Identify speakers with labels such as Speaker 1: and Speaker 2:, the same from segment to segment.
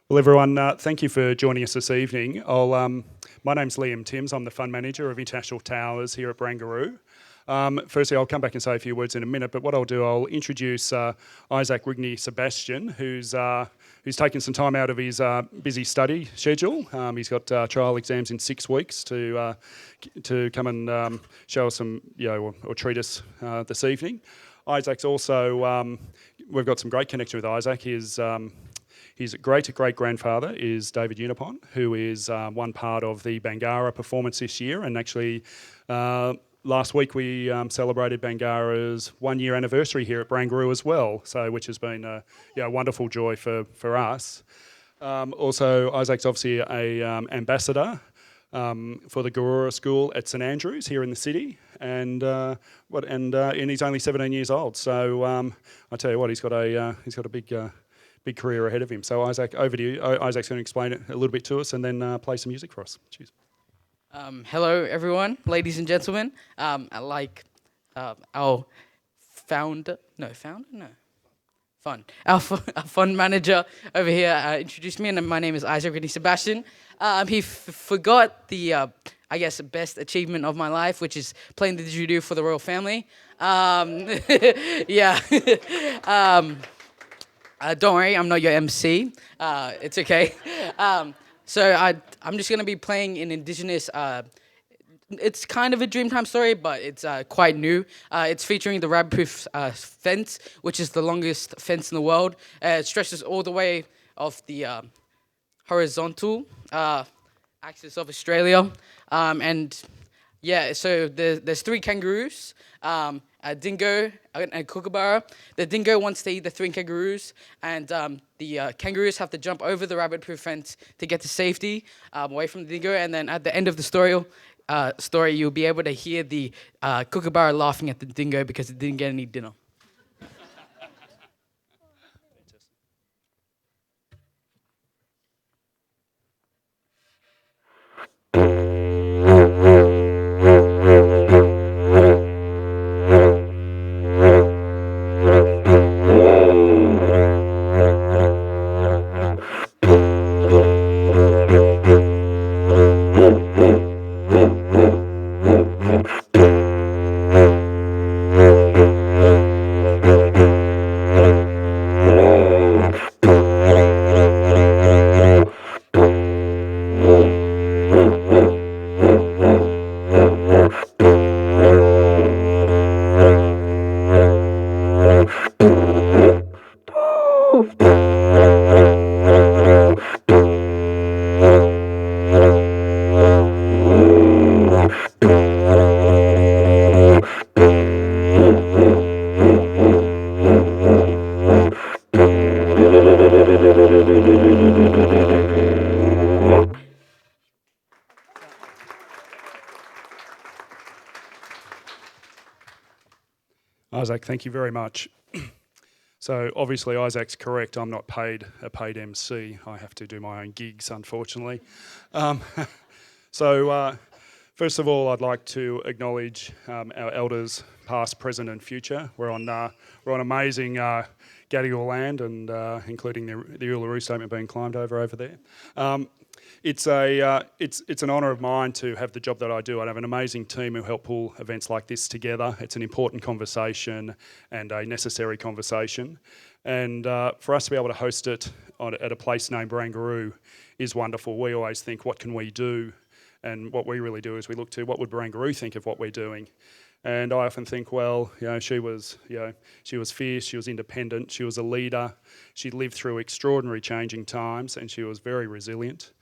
Speaker 1: Well, everyone, thank you for joining us this evening. My name's Liam Timms. I'm the Fund Manager of International Towers here at Barangaroo. Firstly, I'll come back and say a few words in a minute, but what I'll do, I'll introduce Isaac Rigney Sebastian, who's taken some time out of his busy study schedule. He's got trial exams in 6 weeks to come and show us some, or treat us this evening. Isaac's also, we've got some great connection with Isaac. His great-great-grandfather is David Unipon, who is one part of the Bangarra performance this year. And actually, last week we celebrated Bangarra's 1-year anniversary here at Barangaroo as well, so which has been a wonderful joy for us. Also, Isaac's obviously a ambassador for the Garura School at St Andrews here in the city, and he's only 17 years old. So I tell you what, he's got a big career ahead of him. So Isaac, over to you. Isaac's going to explain it a little bit to us and then play some music for us. Cheers.
Speaker 2: Hello, everyone, ladies and gentlemen. Our our fund manager over here introduced me, and my name is Isaac Rigney Sebastian. He forgot the, best achievement of my life, which is playing the didgeridoo for the royal family. Yeah. Don't worry, I'm not your MC. It's okay. I'm just going to be playing an Indigenous, it's kind of a Dreamtime story, but it's quite new. It's featuring the rabbit-proof fence, which is the longest fence in the world. It stretches all the way off the horizontal axis of Australia. So there's 3 kangaroos, a dingo, and a kookaburra. The dingo wants to eat the 3 kangaroos, and the kangaroos have to jump over the rabbit-proof fence to get to safety, away from the dingo. And then at the end of the story, you'll be able to hear the kookaburra laughing at the dingo because it didn't get any dinner.
Speaker 1: Isaac, thank you very much. So obviously Isaac's correct. I'm not a paid MC. I have to do my own gigs, unfortunately. First of all, I'd like to acknowledge our elders, past, present, and future. We're on amazing Gadigal land, and including the Uluru Statement being climbed over there. It's an honour of mine to have the job that I do. I have an amazing team who help pull events like this together. It's an important conversation and a necessary conversation. And for us to be able to host it at a place named Barangaroo is wonderful. We always think, what can we do? And what we really do is we look to what would Barangaroo think of what we're doing. And I often think, well, she was fierce, she was independent, she was a leader, she lived through extraordinary changing times, and she was very resilient.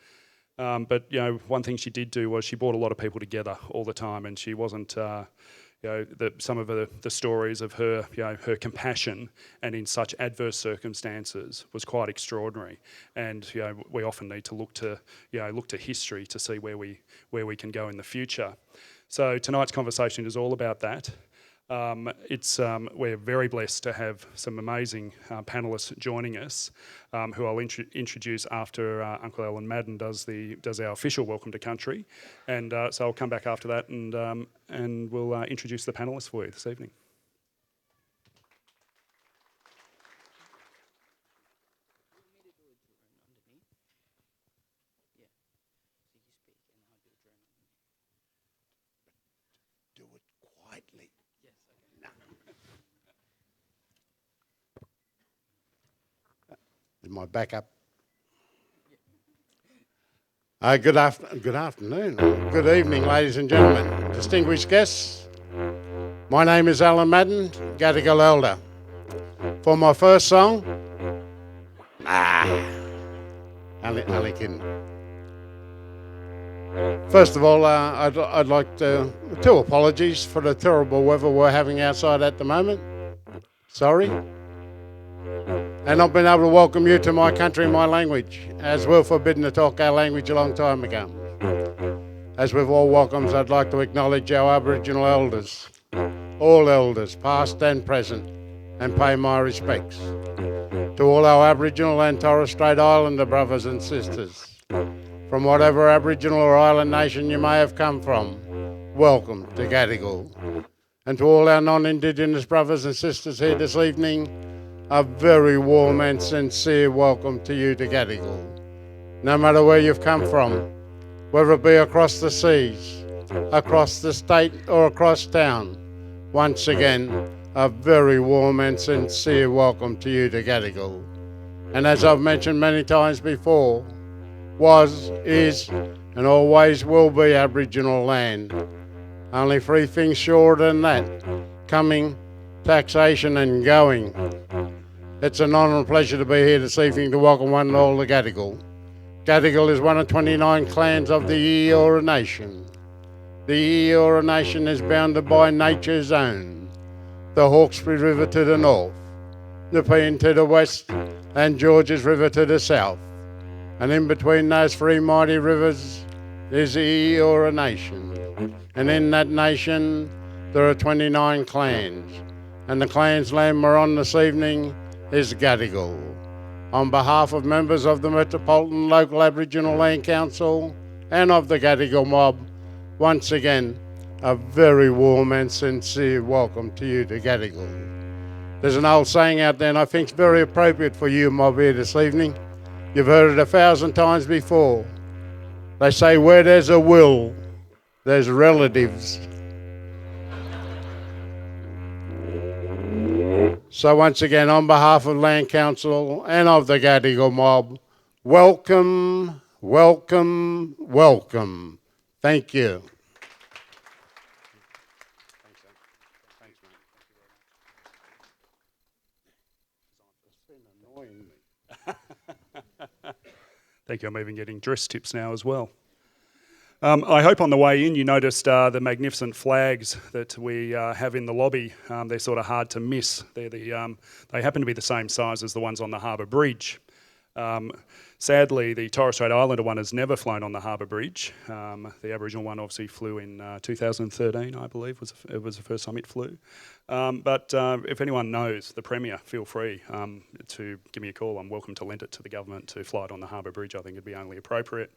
Speaker 1: But one thing she did do was she brought a lot of people together all the time, and she wasn't, some of the stories of her, her compassion and in such adverse circumstances was quite extraordinary. And we often need to look to history to see where we can go in the future. So tonight's conversation is all about that. We're very blessed to have some amazing panellists joining us, who I'll introduce after Uncle Alan Madden does our official welcome to country, and so I'll come back after that and we'll introduce the panellists for you this evening.
Speaker 3: my backup. Good afternoon, good evening, ladies and gentlemen, distinguished guests. My name is Alan Madden, Gadigal Elder. For my first song, only kidding. First of all, I'd like two apologies for the terrible weather we're having outside at the moment. Sorry. And not being able to welcome you to my country and my language, as we're forbidden to talk our language a long time ago. As with all welcomes, I'd like to acknowledge our Aboriginal elders, all elders, past and present, and pay my respects to all our Aboriginal and Torres Strait Islander brothers and sisters. From whatever Aboriginal or island nation you may have come from, welcome to Gadigal. And to all our non-Indigenous brothers and sisters here this evening, a very warm and sincere welcome to you to Gadigal. No matter where you've come from, whether it be across the seas, across the state or across town, once again, a very warm and sincere welcome to you to Gadigal. And as I've mentioned many times before, was, is, and always will be Aboriginal land. Only three things shorter than that: coming, taxation and going. It's an honour and pleasure to be here this evening to welcome one and all to Gadigal. Gadigal is one of 29 clans of the Eora Nation. The Eora Nation is bounded by nature's own, the Hawkesbury River to the north, the Nepean to the west, and Georges River to the south. And in between those three mighty rivers is the Eora Nation. And in that nation there are 29 clans. And the clans land we're on this evening is Gadigal. On behalf of members of the Metropolitan Local Aboriginal Land Council and of the Gadigal mob, once again, a very warm and sincere welcome to you to Gadigal. There's an old saying out there, and I think it's very appropriate for you mob here this evening. You've heard it 1,000 times before. They say where there's a will, there's relatives. So once again, on behalf of Land Council and of the Gadigal mob, welcome, welcome, welcome. Thank you. Thanks, mate.
Speaker 1: Thank you. I'm even getting dress tips now as well. I hope on the way in you noticed the magnificent flags that we have in the lobby. They're sort of hard to miss. They happen to be the same size as the ones on the Harbour Bridge. Sadly, the Torres Strait Islander one has never flown on the Harbour Bridge. The Aboriginal one obviously flew in 2013, I believe, was the first time it flew. But if anyone knows the Premier, feel free to give me a call. I'm welcome to lend it to the government to fly it on the Harbour Bridge. I think it'd be only appropriate.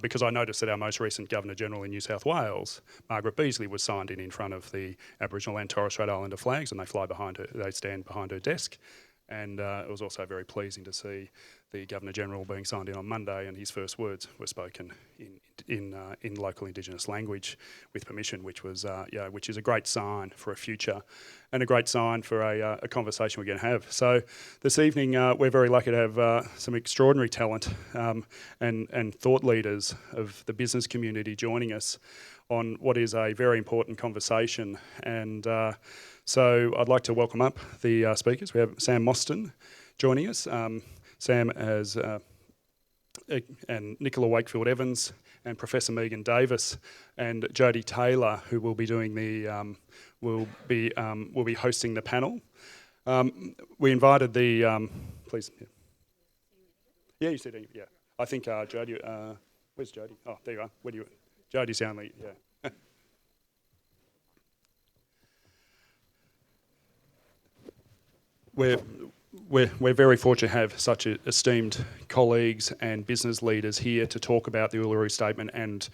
Speaker 1: Because I noticed that our most recent Governor-General in New South Wales, Margaret Beazley, was signed in front of the Aboriginal and Torres Strait Islander flags, and they stand behind her desk. And it was also very pleasing to see the Governor-General being signed in on Monday, and his first words were spoken in local Indigenous language with permission, which is a great sign for a future and a great sign for a conversation we're going to have. So this evening we're very lucky to have some extraordinary talent and thought leaders of the business community joining us on what is a very important conversation. And so I'd like to welcome up the speakers. We have Sam Mostyn joining us. Sam and Nicola Wakefield Evans and Professor Megan Davis and Jodie Taylor, who will be doing will be hosting the panel. We invited the please. Yeah, you said yeah. I think Jodie. Where's Jodie? Oh, there you are. Where do you? Jodie's the only. Yeah. We're very fortunate to have such esteemed colleagues and business leaders here to talk about the Uluru Statement and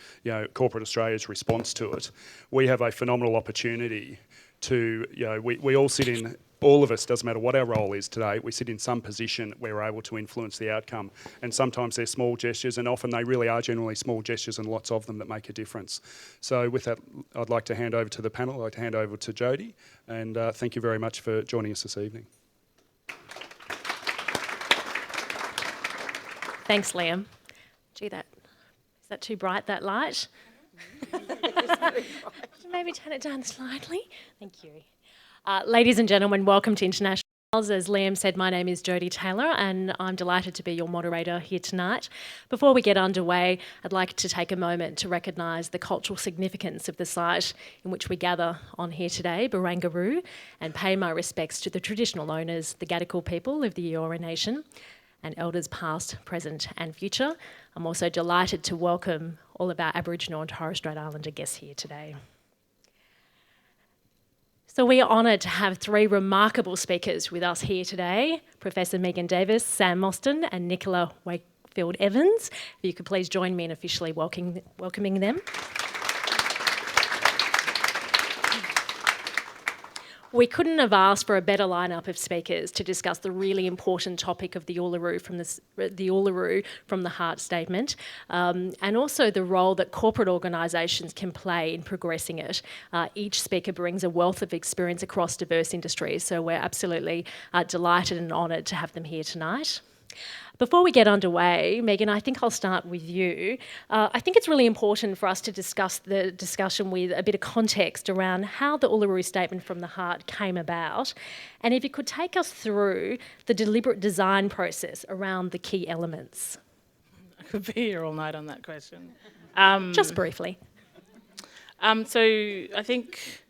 Speaker 1: corporate Australia's response to it. We have a phenomenal opportunity to we all sit in. All of us, doesn't matter what our role is today, we sit in some position where we're able to influence the outcome. And sometimes they're small gestures, and often they really are generally small gestures, and lots of them that make a difference. So with that, I'd like to hand over to the panel. I'd like to hand over to Jodie, and thank you very much for joining us this evening.
Speaker 4: Thanks, Liam. Gee, is that too bright, that light? Maybe turn it down slightly. Thank you. Ladies and gentlemen, welcome to International. As Liam said, my name is Jodie Taylor and I'm delighted to be your moderator here tonight. Before we get underway, I'd like to take a moment to recognise the cultural significance of the site in which we gather on here today, Barangaroo, and pay my respects to the traditional owners, the Gadigal people of the Eora Nation, and elders past, present and future. I'm also delighted to welcome all of our Aboriginal and Torres Strait Islander guests here today. So we are honoured to have three remarkable speakers with us here today, Professor Megan Davis, Sam Mostyn and Nicola Wakefield Evans. If you could please join me in officially welcoming them. We couldn't have asked for a better lineup of speakers to discuss the really important topic of the Uluru from the Heart Statement, and also the role that corporate organisations can play in progressing it. Each speaker brings a wealth of experience across diverse industries, so we're absolutely delighted and honoured to have them here tonight. Before we get underway, Megan, I think I'll start with you. I think it's really important for us to discuss the discussion with a bit of context around how the Uluru Statement from the Heart came about, and if you could take us through the deliberate design process around the key elements.
Speaker 5: I could be here all night on that question.
Speaker 4: Just briefly.
Speaker 5: So I think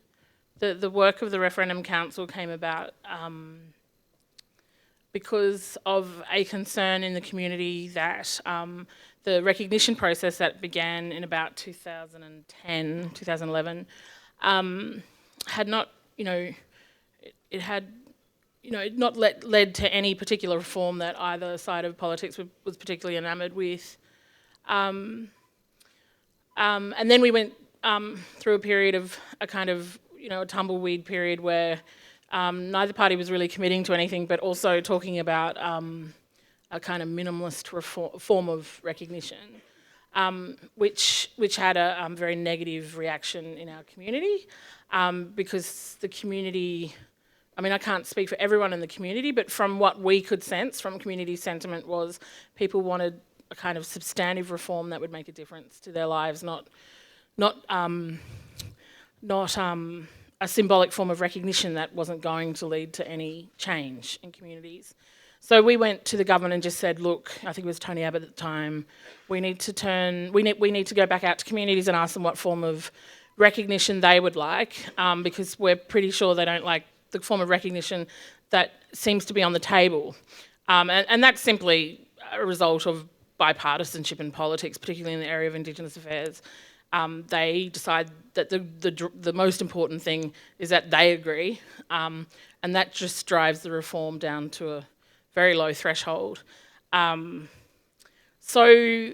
Speaker 5: the work of the Referendum Council came about because of a concern in the community that the recognition process that began in about 2010, 2011, had not, it had, not led to any particular reform that either side of politics was particularly enamoured with. And then we went through a period of a kind of, a tumbleweed period where neither party was really committing to anything, but also talking about a kind of minimalist form of recognition, which had a very negative reaction in our community, because the community, I can't speak for everyone in the community, but from what we could sense from community sentiment was people wanted a kind of substantive reform that would make a difference to their lives, not a symbolic form of recognition that wasn't going to lead to any change in communities. So we went to the government and just said, look, I think it was Tony Abbott at the time, we need to go back out to communities and ask them what form of recognition they would like, because we're pretty sure they don't like the form of recognition that seems to be on the table. And that's simply a result of bipartisanship in politics, particularly in the area of Indigenous affairs. They decide that the most important thing is that they agree, and that just drives the reform down to a very low threshold. So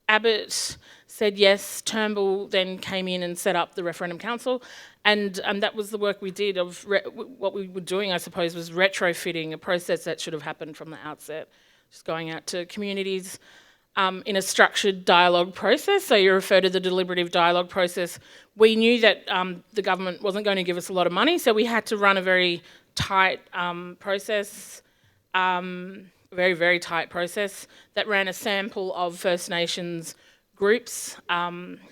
Speaker 5: Abbott said yes, Turnbull then came in and set up the Referendum Council, and that was the work we did of what we were doing, I suppose, was retrofitting a process that should have happened from the outset, just going out to communities, in a structured dialogue process. So you refer to the deliberative dialogue process. We knew that the government wasn't going to give us a lot of money, so we had to run a very tight process, very, very tight process that ran a sample of First Nations groups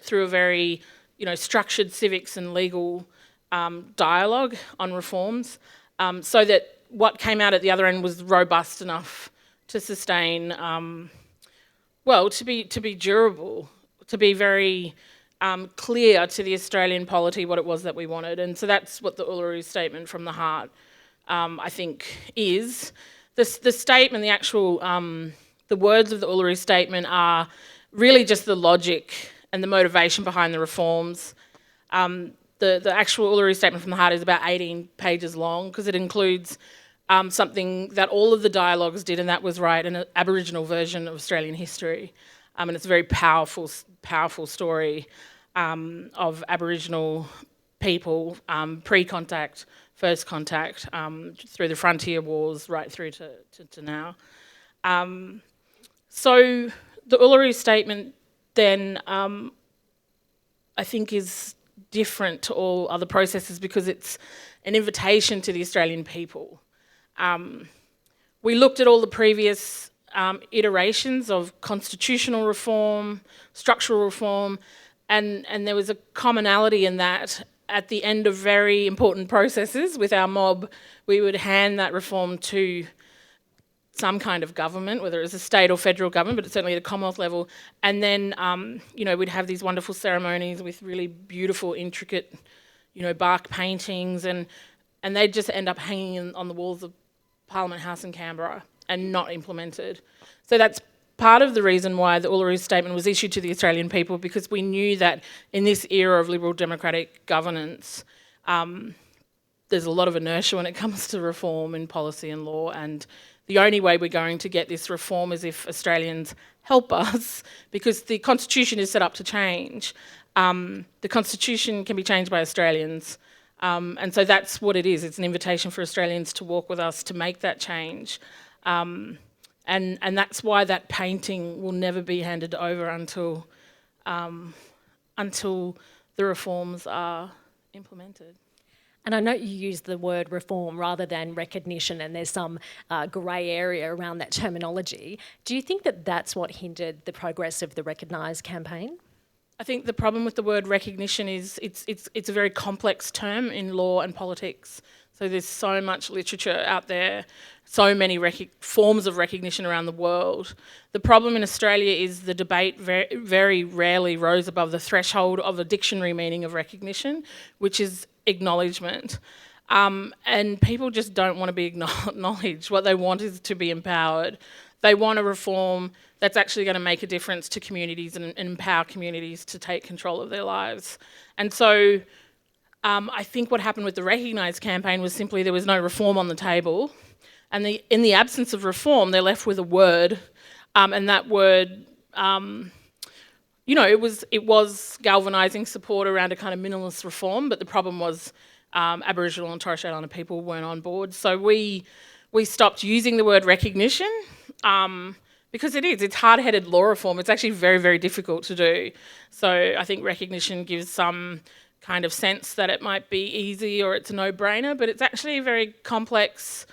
Speaker 5: through a very, structured civics and legal dialogue on reforms, so that what came out at the other end was robust enough to sustain to be durable, to be very clear to the Australian polity what it was that we wanted. And so that's what the Uluru Statement from the Heart, I think, is. The statement, the actual, the words of the Uluru Statement are really just the logic and the motivation behind the reforms. The actual Uluru Statement from the Heart is about 18 pages long because it includes something that all of the dialogues did, and that was write an Aboriginal version of Australian history. And it's a very powerful story of Aboriginal people, pre-contact, first contact, through the frontier wars, right through to now. So the Uluru Statement then, I think, is different to all other processes because it's an invitation to the Australian people. We looked at all the previous iterations of constitutional reform, structural reform, and there was a commonality in that. At the end of very important processes with our mob, we would hand that reform to some kind of government, whether it was a state or federal government, but certainly at a Commonwealth level. And then, we'd have these wonderful ceremonies with really beautiful, intricate, bark paintings, and they'd just end up hanging on the walls of Parliament House in Canberra and not implemented. So that's part of the reason why the Uluru Statement was issued to the Australian people, because we knew that in this era of Liberal democratic governance, there's a lot of inertia when it comes to reform in policy and law, and the only way we're going to get this reform is if Australians help us, because the Constitution is set up to change. The Constitution can be changed by Australians, and so that's what it is. It's an invitation for Australians to walk with us to make that change. And that's why that painting will never be handed over until the reforms are implemented.
Speaker 4: And I know you use the word reform rather than recognition, and there's some grey area around that terminology. Do you think that that's what hindered the progress of the Recognise campaign?
Speaker 5: I think the problem with the word recognition is it's a very complex term in law and politics. So there's so much literature out there, so many forms of recognition around the world. The problem in Australia is the debate very, very rarely rose above the threshold of a dictionary meaning of recognition, which is acknowledgement. And people just don't want to be acknowledged. What they want is to be empowered. They want a reform that's actually going to make a difference to communities and empower communities to take control of their lives. And so I think what happened with the Recognise campaign was simply there was no reform on the table. And in the absence of reform, they're left with a word. And that word, it was galvanising support around a kind of minimalist reform, but the problem was Aboriginal and Torres Strait Islander people weren't on board. So we stopped using the word recognition because it's hard-headed law reform. It's actually very, very difficult to do. So I think recognition gives some kind of sense that it might be easy or it's a no-brainer, but it's actually a very complex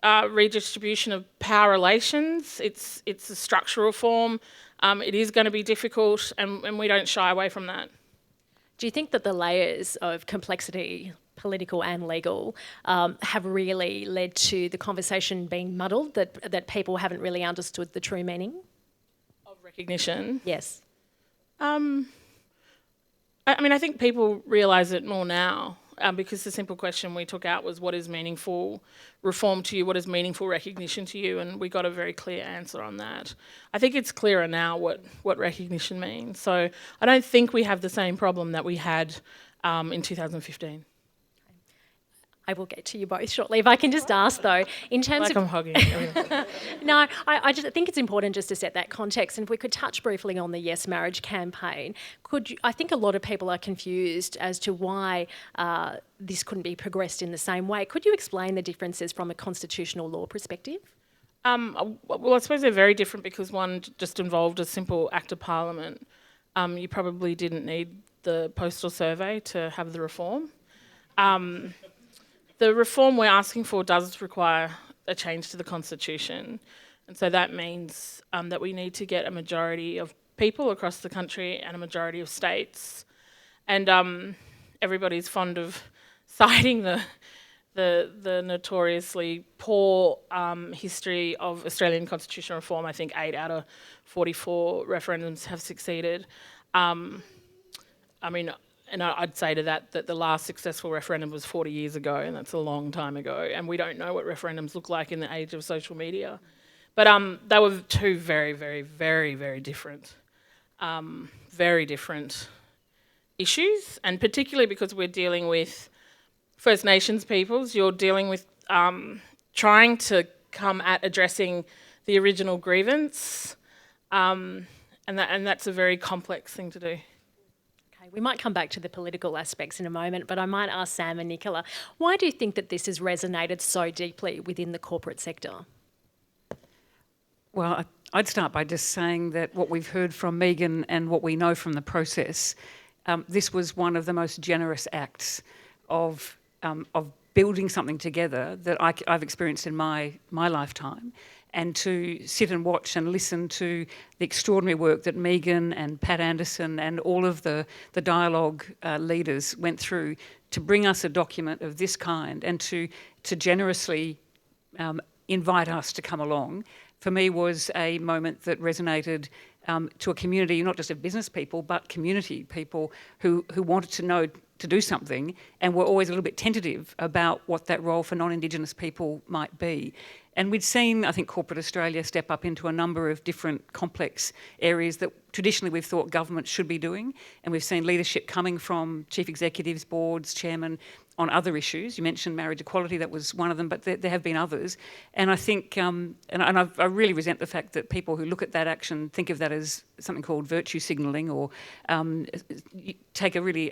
Speaker 5: redistribution of power relations. It's a structural reform. It is going to be difficult, and we don't shy away from that.
Speaker 4: Do you think that the layers of complexity, political and legal, have really led to the conversation being muddled, that people haven't really understood the true meaning?
Speaker 5: Of recognition?
Speaker 4: Yes.
Speaker 5: I think people realise it more now, because the simple question we took out was, what is meaningful reform to you? What is meaningful recognition to you? And we got a very clear answer on that. I think it's clearer now what recognition means. So I don't think we have the same problem that we had in 2015.
Speaker 4: I will get to you both shortly. If I can just ask though, in terms
Speaker 5: I'm hogging.
Speaker 4: No, I just think it's important just to set that context. And if we could touch briefly on the Yes Marriage campaign, I think a lot of people are confused as to why this couldn't be progressed in the same way. Could you explain the differences from a constitutional law perspective?
Speaker 5: Well, I suppose they're very different because one just involved a simple act of parliament. You probably didn't need the postal survey to have the reform. The reform we're asking for does require a change to the Constitution. And so that means that we need to get a majority of people across the country and a majority of states. And everybody's fond of citing the notoriously poor history of Australian constitutional reform. I think 8 out of 44 referendums have succeeded. And I'd say to that the last successful referendum was 40 years ago, and that's a long time ago, and we don't know what referendums look like in the age of social media. But they were two very, very, very, very different issues, and particularly because we're dealing with First Nations peoples, you're dealing with trying to come at addressing the original grievance, and that's a very complex thing to do.
Speaker 4: We might come back to the political aspects in a moment, but I might ask Sam and Nicola, why do you think that this has resonated so deeply within the corporate sector?
Speaker 6: Well, I'd start by just saying that what we've heard from Megan and what we know from the process, this was one of the most generous acts of building something together that I've experienced in my lifetime. and to sit and watch and listen to the extraordinary work that Megan and Pat Anderson and all of the dialogue leaders went through to bring us a document of this kind and to generously invite us to come along, for me was a moment that resonated to a community, not just of business people, but community people who wanted to know to do something and were always a little bit tentative about what that role for non-Indigenous people might be. And we'd seen, I think, corporate Australia step up into a number of different complex areas that traditionally we've thought government should be doing. And we've seen leadership coming from chief executives, boards, chairmen on other issues. You mentioned marriage equality, that was one of them, but there have been others. And I think, I really resent the fact that people who look at that action think of that as something called virtue signalling, or take a really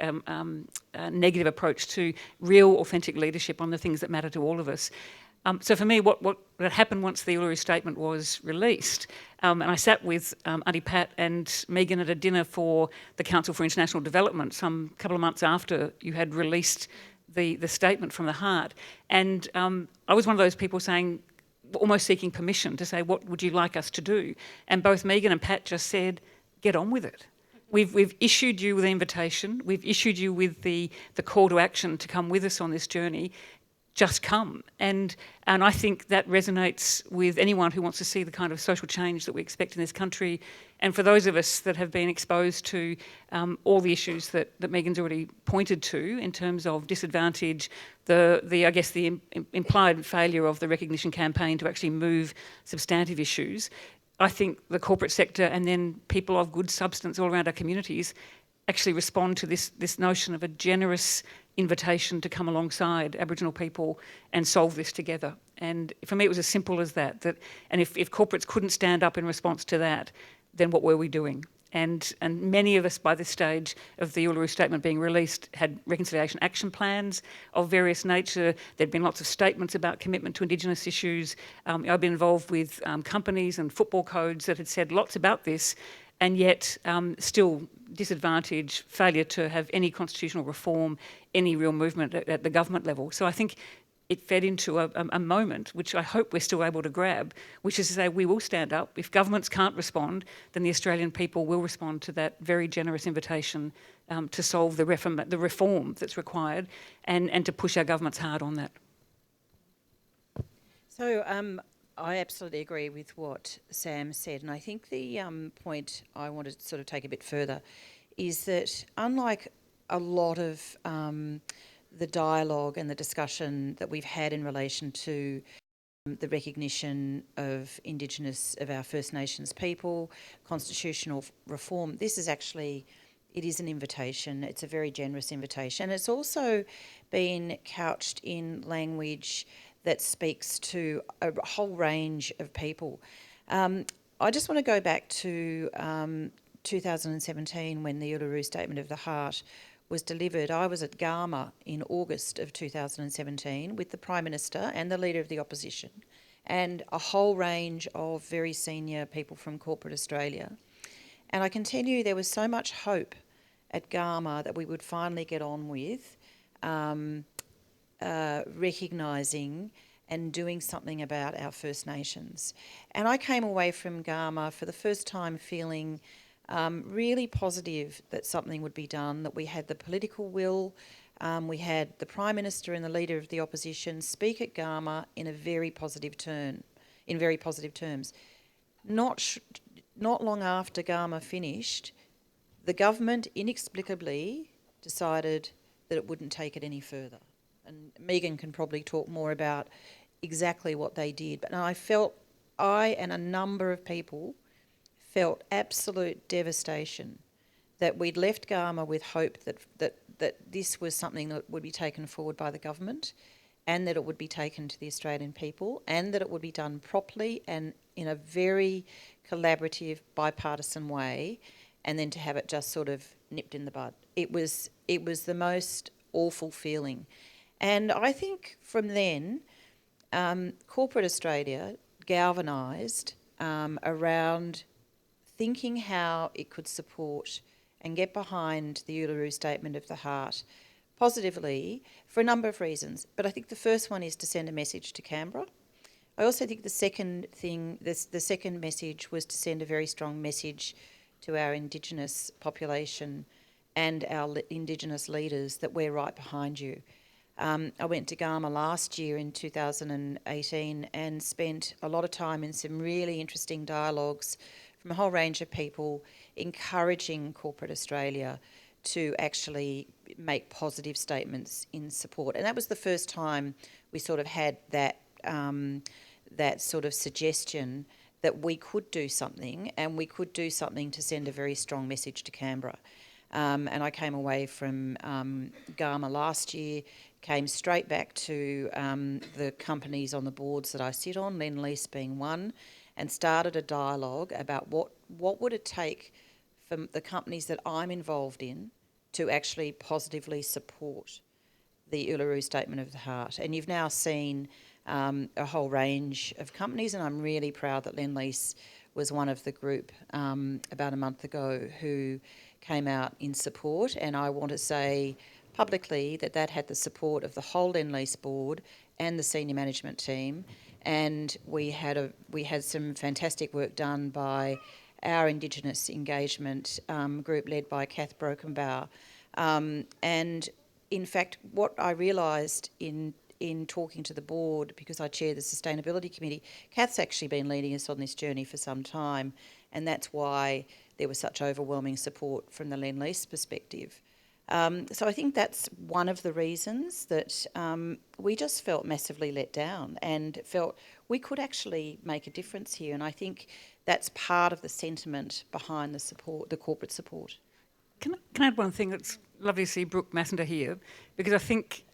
Speaker 6: negative approach to real, authentic leadership on the things that matter to all of us. So for me, what happened once the Uluru Statement was released, and I sat with Auntie Pat and Megan at a dinner for the Council for International Development some couple of months after you had released the statement from the heart. And I was one of those people saying, almost seeking permission to say, what would you like us to do? And both Megan and Pat just said, get on with it. We've issued you with the invitation. We've issued you with the call to action to come with us on this journey. Just come. And I think that resonates with anyone who wants to see the kind of social change that we expect in this country. And for those of us that have been exposed to all the issues that Megan's already pointed to in terms of disadvantage, the implied failure of the recognition campaign to actually move substantive issues, I think the corporate sector and then people of good substance all around our communities actually respond to this notion of a generous invitation to come alongside Aboriginal people and solve this together. And for me, it was as simple as that. And if corporates couldn't stand up in response to that, then what were we doing? And many of us by this stage of the Uluru Statement being released had reconciliation action plans of various nature. There'd been lots of statements about commitment to Indigenous issues. I've been involved with companies and football codes that had said lots about this, and yet still disadvantage, failure to have any constitutional reform, any real movement at the government level. So I think it fed into a moment, which I hope we're still able to grab, which is to say we will stand up. If governments can't respond, then the Australian people will respond to that very generous invitation to solve the reform that's required and to push our governments hard on that.
Speaker 7: So I absolutely agree with what Sam said, and I think the point I want to sort of take a bit further is that unlike a lot of the dialogue and the discussion that we've had in relation to the recognition of our First Nations people, constitutional reform, this is actually, it is an invitation. It's a very generous invitation. It's also been couched in language that speaks to a whole range of people. I just want to go back to 2017 when the Uluru Statement of the Heart was delivered. I was at Garma in August of 2017 with the Prime Minister and the Leader of the Opposition and a whole range of very senior people from corporate Australia. And I can tell you there was so much hope at Garma that we would finally get on with recognising and doing something about our First Nations. And I came away from Garma for the first time feeling really positive that something would be done, that we had the political will, we had the Prime Minister and the Leader of the Opposition speak at Garma in very positive terms. Not long after Garma finished, the government inexplicably decided that it wouldn't take it any further. And Megan can probably talk more about exactly what they did. But I and a number of people felt absolute devastation that we'd left Garma with hope that this was something that would be taken forward by the government and that it would be taken to the Australian people and that it would be done properly and in a very collaborative, bipartisan way, and then to have it just sort of nipped in the bud. It was the most awful feeling. And I think from then, corporate Australia galvanised around thinking how it could support and get behind the Uluru Statement of the Heart positively for a number of reasons. But I think the first one is to send a message to Canberra I also think the second thing, the second message was to send a very strong message to our Indigenous population and our Indigenous leaders that we're right behind you. I went to Gama last year in 2018 and spent a lot of time in some really interesting dialogues from a whole range of people encouraging corporate Australia to actually make positive statements in support. And that was the first time we sort of had that that sort of suggestion that we could do something, and we could do something to send a very strong message to Canberra. And I came away from Gama last year, came straight back to the companies on the boards that I sit on, Lend-Lease being one, and started a dialogue about what would it take for the companies that I'm involved in to actually positively support the Uluru Statement of the Heart. And you've now seen a whole range of companies, and I'm really proud that Lend-Lease was one of the group about a month ago who came out in support. And I want to say publicly that that had the support of the whole Lend-Lease board and the senior management team. And we had some fantastic work done by our Indigenous engagement group led by Kath Brokenbauer. And in fact, what I realised in talking to the board, because I chair the Sustainability Committee, Kath's actually been leading us on this journey for some time, and that's why there was such overwhelming support from the Lend-Lease perspective. So I think that's one of the reasons that we just felt massively let down and felt we could actually make a difference here. And I think that's part of the sentiment behind the support, the corporate support.
Speaker 6: Can I add one thing? That's lovely to see Brooke Massender here, because I think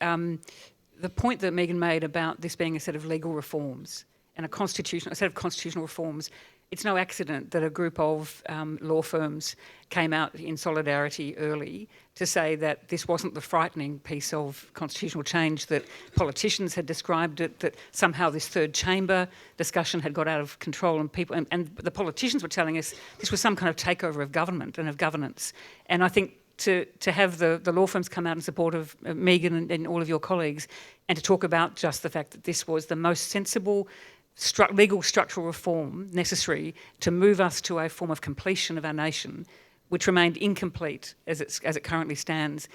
Speaker 6: the point that Megan made about this being a set of legal reforms and a set of constitutional reforms, it's no accident that a group of law firms came out in solidarity early to say that this wasn't the frightening piece of constitutional change that politicians had described it, that somehow this third chamber discussion had got out of control and the politicians were telling us this was some kind of takeover of government and of governance. And I think to have the law firms come out in support of Megan and all of your colleagues, and to talk about just the fact that this was the most sensible legal structural reform necessary to move us to a form of completion of our nation, which remained incomplete as it currently stands,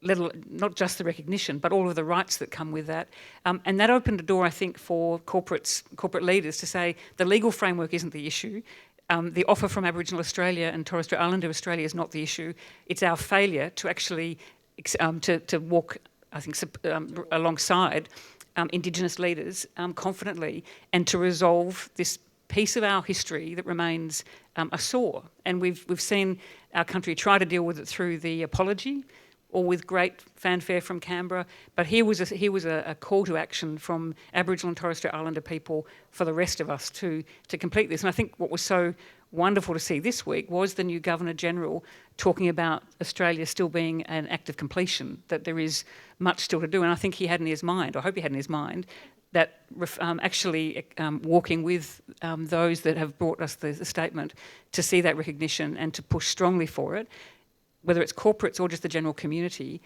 Speaker 6: not just the recognition, but all of the rights that come with that. And that opened a door, I think, for corporate leaders to say the legal framework isn't the issue. The offer from Aboriginal Australia and Torres Strait Islander Australia is not the issue. It's our failure to actually to walk, I think, alongside Indigenous leaders confidently, and to resolve this piece of our history that remains a sore. And we've seen our country try to deal with it through the apology, or with great fanfare from Canberra. But here was a call to action from Aboriginal and Torres Strait Islander people for the rest of us to complete this. And I think what was so wonderful to see this week was the new Governor-General talking about Australia still being an act of completion, that there is much still to do. And I think he had in his mind, I hope he had in his mind, that actually walking with those that have brought us the statement to see that recognition and to push strongly for it, whether it's corporates or just the general community,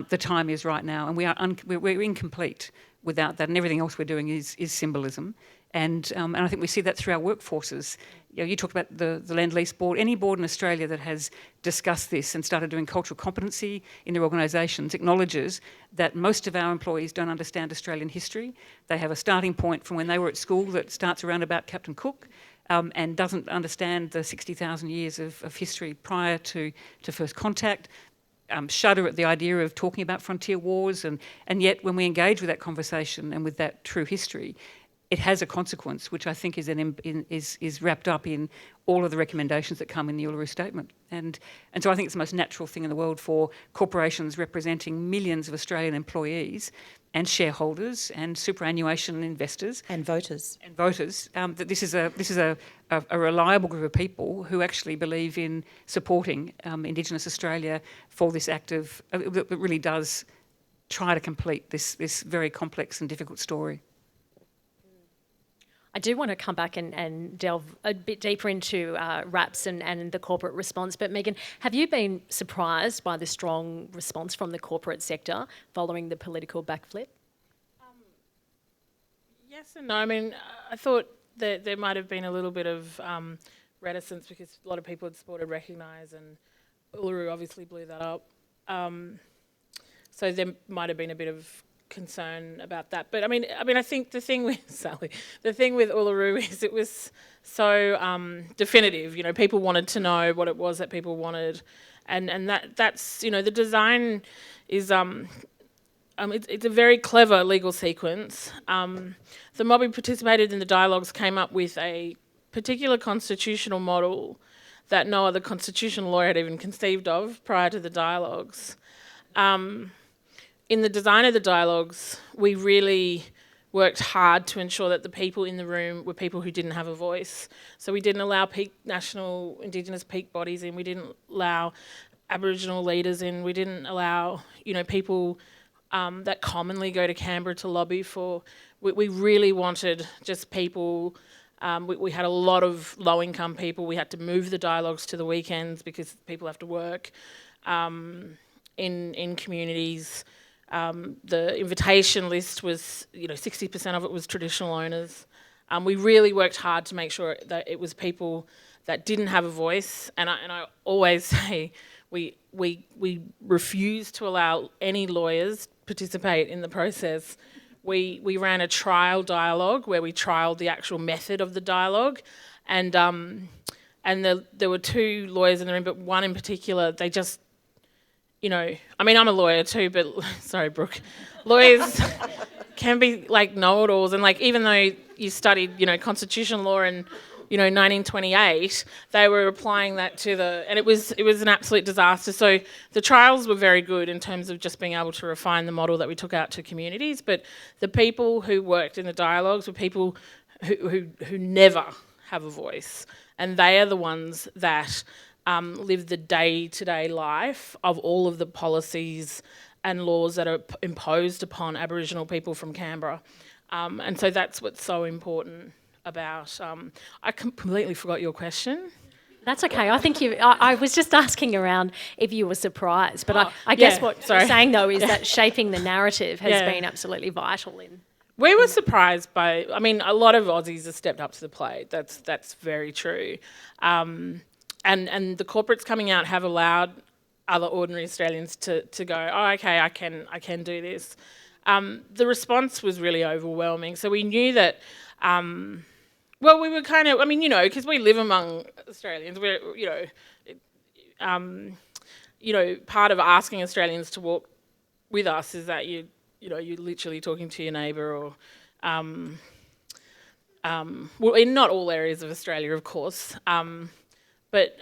Speaker 6: the time is right now, and we're incomplete without that, and everything else we're doing is symbolism. And I think we see that through our workforces. You talked about the Lend-Lease board. Any board in Australia that has discussed this and started doing cultural competency in their organisations acknowledges that most of our employees don't understand Australian history. They have a starting point from when they were at school that starts around about Captain Cook, and doesn't understand the 60,000 years of history prior to first contact, shudder at the idea of talking about frontier wars, and yet when we engage with that conversation and with that true history, it has a consequence, which I think is wrapped up in all of the recommendations that come in the Uluru Statement. And so I think it's the most natural thing in the world for corporations representing millions of Australian employees and shareholders and superannuation investors
Speaker 7: And voters.
Speaker 6: That this is a reliable group of people who actually believe in supporting Indigenous Australia for this act of that really does try to complete this very complex and difficult story.
Speaker 4: I do want to come back and delve a bit deeper into RAPS and the corporate response. But Megan, have you been surprised by the strong response from the corporate sector following the political backflip?
Speaker 5: Yes and no. I mean, I thought that there might have been a little bit of reticence because a lot of people had supported Recognise, and Uluru obviously blew that up. So there might have been a bit of concern about that. But I mean, I think the thing with Uluru is it was so definitive. You know, people wanted to know what it was that people wanted, and that's you know, the design is it's a very clever legal sequence. The mob who participated in the dialogues came up with a particular constitutional model that no other constitutional lawyer had even conceived of prior to the dialogues. In the design of the dialogues, we really worked hard to ensure that the people in the room were people who didn't have a voice. So we didn't allow peak national Indigenous peak bodies in, we didn't allow Aboriginal leaders in, we didn't allow, you know, people that commonly go to Canberra to lobby for. We really wanted just people. We had a lot of low-income people. We had to move the dialogues to the weekends because people have to work in communities. The invitation list was, you know, 60% of it was traditional owners. We really worked hard to make sure that it was people that didn't have a voice. And I always say we refused to allow any lawyers participate in the process. We ran a trial dialogue where we trialled the actual method of the dialogue, and there were two lawyers in the room, but one in particular, they just, you know, I mean, I'm a lawyer too, but sorry, Brooke, lawyers can be like know-it-alls, and like even though you studied, you know, constitutional law and, you know, 1928, they were applying that to and it was an absolute disaster. So the trials were very good in terms of just being able to refine the model that we took out to communities, but the people who worked in the dialogues were people who never have a voice, and they are the ones that live the day-to-day life of all of the policies and laws that are imposed upon Aboriginal people from Canberra. And so that's what's so important about. I completely forgot your question.
Speaker 4: That's okay. I think I was just asking around if you were surprised, but I guess what you're saying though is that shaping the narrative has been absolutely vital in.
Speaker 5: We were surprised by. I mean, a lot of Aussies have stepped up to the plate. That's very true. And the corporates coming out have allowed other ordinary Australians to go, oh, okay, I can do this. The response was really overwhelming. So we knew that. Well, we were kind of, I mean, you know, because we live among Australians, we're, you know, part of asking Australians to walk with us is that you're literally talking to your neighbour, or, well, in not all areas of Australia, of course, but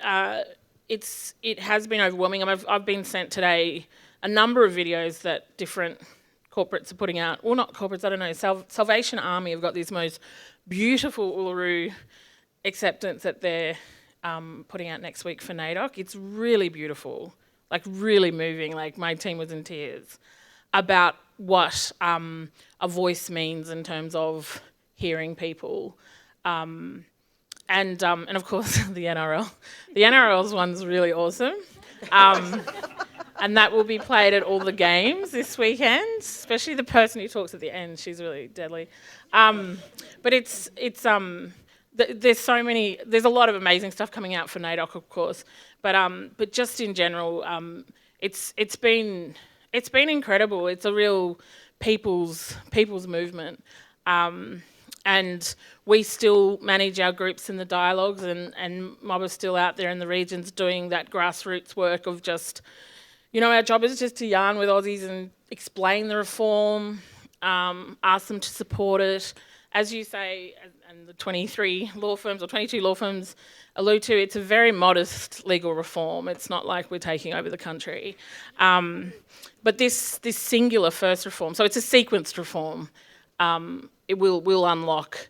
Speaker 5: it has been overwhelming. I've been sent today a number of videos that different corporates are putting out. Well, not corporates, I don't know. Salvation Army have got this most beautiful Uluru acceptance that they're putting out next week for NAIDOC. It's really beautiful, like really moving. Like my team was in tears about what a voice means in terms of hearing people. And of course the NRL. The NRL's one's really awesome. And that will be played at all the games this weekend, especially the person who talks at the end. She's really deadly. But there's so many. There's a lot of amazing stuff coming out for NAIDOC, of course. But just in general, it's been incredible. It's a real people's movement. And we still manage our groups in the dialogues, and Mob are still out there in the regions doing that grassroots work of just, you know, our job is just to yarn with Aussies and explain the reform, ask them to support it. As you say, and the 23 law firms or 22 law firms allude to, it's a very modest legal reform. It's not like we're taking over the country. But this singular first reform, so it's a sequenced reform, it will unlock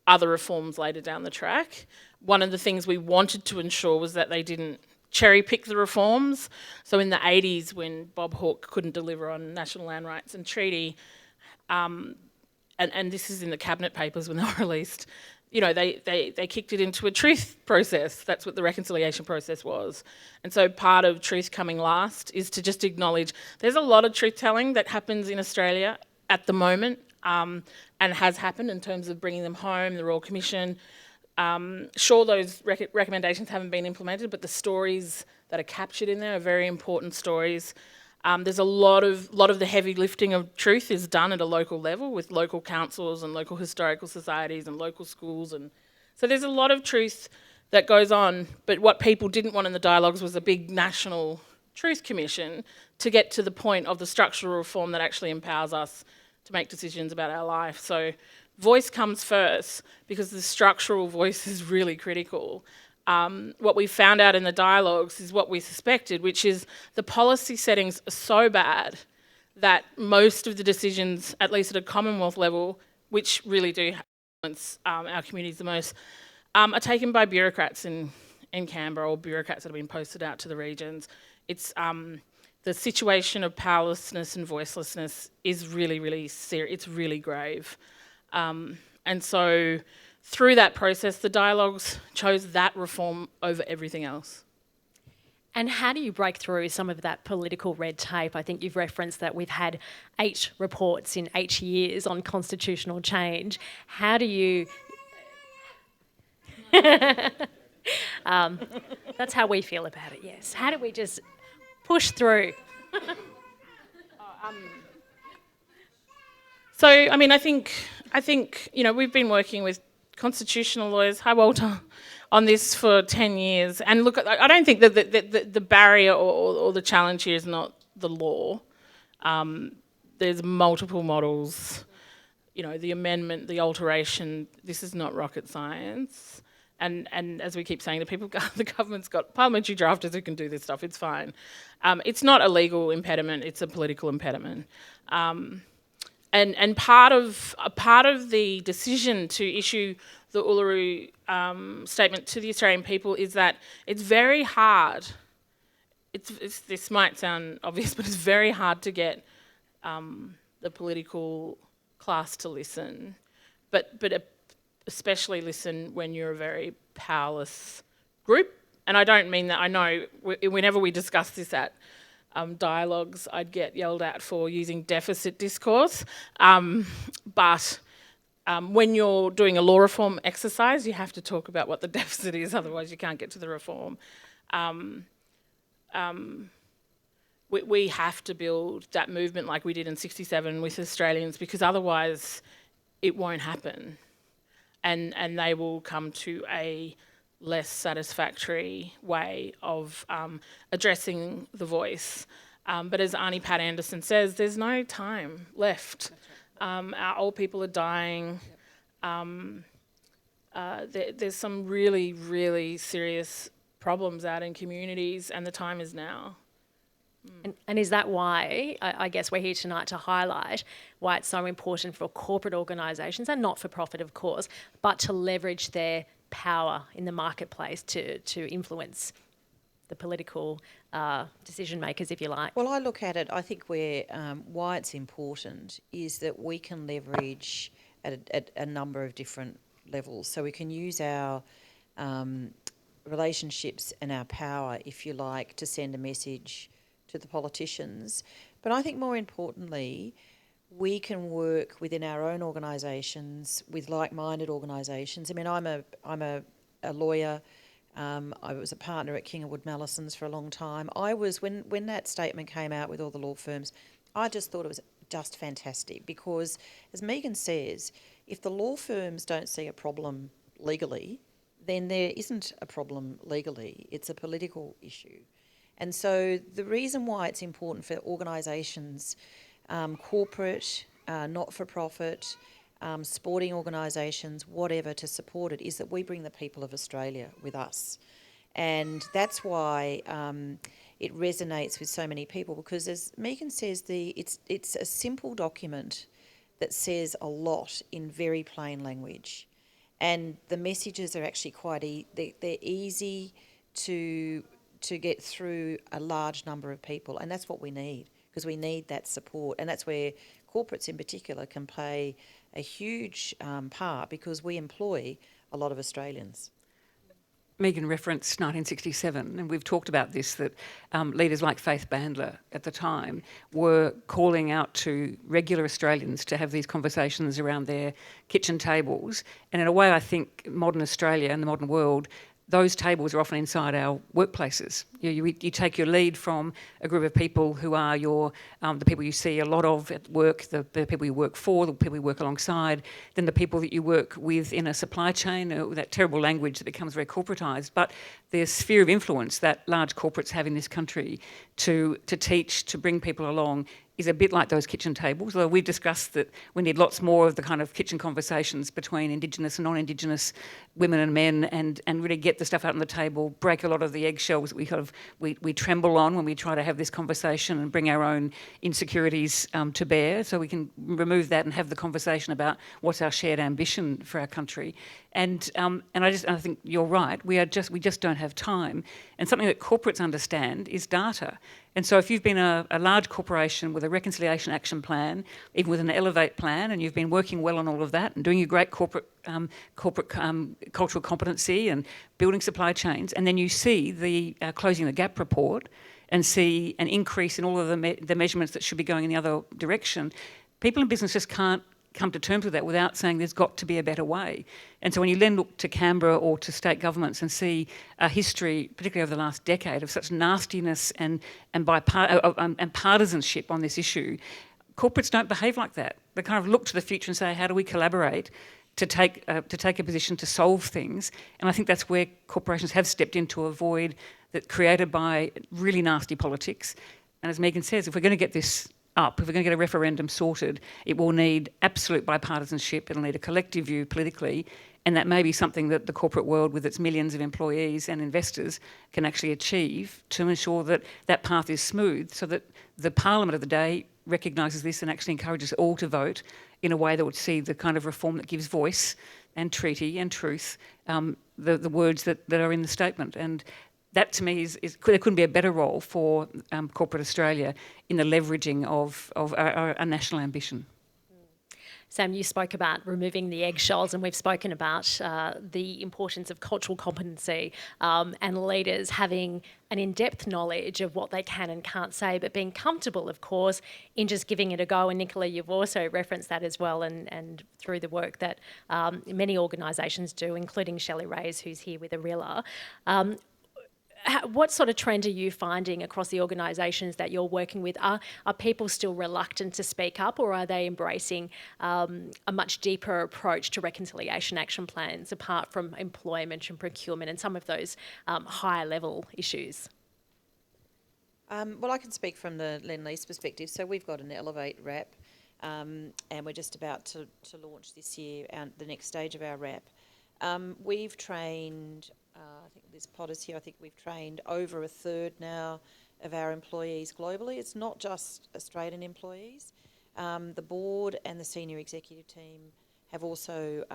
Speaker 5: other reforms later down the track. One of the things we wanted to ensure was that they didn't cherry pick the reforms. So in the 80s, when Bob Hawke couldn't deliver on National Land Rights and Treaty, and this is in the cabinet papers when they were released, you know, they kicked it into a truth process. That's what the reconciliation process was. And so part of truth coming last is to just acknowledge there's a lot of truth telling that happens in Australia at the moment, and has happened in terms of bringing them home, the Royal Commission. Sure, those recommendations haven't been implemented, but the stories that are captured in there are very important stories. There's a lot of the heavy lifting of truth is done at a local level with local councils and local historical societies and local schools, and so there's a lot of truth that goes on. But what people didn't want in the dialogues was a big national truth commission to get to the point of the structural reform that actually empowers us to make decisions about our life. So voice comes first because the structural voice is really critical. What we found out in the dialogues is what we suspected, which is the policy settings are so bad that most of the decisions, at least at a Commonwealth level, which really do influence our communities the most, are taken by bureaucrats in Canberra or bureaucrats that have been posted out to the regions. It's the situation of powerlessness and voicelessness is really, really serious. It's really grave. And so through that process, the dialogues chose that reform over everything else.
Speaker 4: And how do you break through some of that political red tape? I think you've referenced that we've had 8 reports in 8 years on constitutional change. How do you... that's how we feel about it, yes. How do we just push through?
Speaker 5: So, I mean, I think we've been working with constitutional lawyers, hi Walter, on this for 10 years. And look, I don't think that the barrier or the challenge here is not the law. There's multiple models, the amendment, the alteration. This is not rocket science. And as we keep saying to people, the government's got parliamentary drafters who can do this stuff. It's fine. It's not a legal impediment. It's a political impediment. And part of the decision to issue the Uluru Statement to the Australian people is that it's very hard. This might sound obvious, but it's very hard to get the political class to listen, but especially listen when you're a very powerless group. And I don't mean that. I know whenever we discuss this at dialogues, I'd get yelled at for using deficit discourse. But when you're doing a law reform exercise, you have to talk about what the deficit is, otherwise you can't get to the reform. We have to build that movement like we did in '67 with Australians, because otherwise it won't happen. And they will come to a less satisfactory way of addressing the voice. But as Auntie Pat Anderson says, there's no time left. Our old people are dying. There's some really, really serious problems out in communities, and the time is now.
Speaker 4: And is that why, I guess we're here tonight to highlight why it's so important for corporate organisations, and not-for-profit of course, but to leverage their power in the marketplace to influence the political decision makers, if you like?
Speaker 7: Well, I look at it, I think why it's important is that we can leverage at a number of different levels. So we can use our relationships and our power, if you like, to send a message to the politicians. But I think more importantly, we can work within our own organisations with like-minded organisations. I mean, I'm a lawyer. I was a partner at King & Wood Mallisons for a long time. When that statement came out with all the law firms, I just thought it was just fantastic, because, as Megan says, if the law firms don't see a problem legally, then there isn't a problem legally. It's a political issue. And so the reason why it's important for organisations, corporate, not-for-profit, sporting organisations, whatever, to support it, is that we bring the people of Australia with us. And that's why it resonates with so many people, because, as Megan says, it's a simple document that says a lot in very plain language. And the messages are actually they're easy to get through a large number of people, and that's what we need, because we need that support. And that's where corporates in particular can play a huge part, because we employ a lot of Australians.
Speaker 6: Megan referenced 1967, and we've talked about this, that leaders like Faith Bandler at the time were calling out to regular Australians to have these conversations around their kitchen tables. And in a way, I think modern Australia and the modern world, those tables are often inside our workplaces. You take your lead from a group of people who are the people you see a lot of at work, the people you work for, the people you work alongside, then the people that you work with in a supply chain, that terrible language that becomes very corporatised. But the sphere of influence that large corporates have in this country to teach, to bring people along, is a bit like those kitchen tables, although we've discussed that we need lots more of the kind of kitchen conversations between Indigenous and non-Indigenous women and men, and really get the stuff out on the table, break a lot of the eggshells that we tremble on when we try to have this conversation, and bring our own insecurities to bear, so we can remove that and have the conversation about what's our shared ambition for our country. And I think you're right. We just don't have time. And something that corporates understand is data. And so if you've been a large corporation with a reconciliation action plan, even with an Elevate plan, and you've been working well on all of that and doing your great corporate cultural competency and building supply chains, and then you see the Closing the Gap report and see an increase in all of the measurements that should be going in the other direction, people in business just can't come to terms with that without saying there's got to be a better way. And so when you then look to Canberra or to state governments and see a history, particularly over the last decade, of such nastiness and partisanship on this issue, corporates don't behave like that. They kind of look to the future and say, how do we collaborate to take a position to solve things? And I think that's where corporations have stepped in to avoid that created by really nasty politics. And as Megan says, if we're going to get this up, if we're going to get a referendum sorted, it will need absolute bipartisanship, it'll need a collective view politically, and that may be something that the corporate world with its millions of employees and investors can actually achieve to ensure that that path is smooth, so that the Parliament of the day recognises this and actually encourages all to vote in a way that would see the kind of reform that gives voice and treaty and truth, the words that are in the statement. And that to me there couldn't be a better role for corporate Australia in the leveraging of our national ambition.
Speaker 4: Sam, you spoke about removing the eggshells, and we've spoken about the importance of cultural competency and leaders having an in-depth knowledge of what they can and can't say, but being comfortable, of course, in just giving it a go. And Nicola, you've also referenced that as well, and through the work that many organisations do, including Shelley Reyes, who's here with Arilla. What sort of trend are you finding across the organisations that you're working with? Are people still reluctant to speak up, or are they embracing a much deeper approach to reconciliation action plans, apart from employment and procurement and some of those higher level issues?
Speaker 7: Well, I can speak from the Lend-Lease perspective. So we've got an Elevate RAP, and we're just about to launch this year the next stage of our RAP. We've trained, I think there's Potters here, I think we've trained over a third now of our employees globally. It's not just Australian employees. The board and the senior executive team have also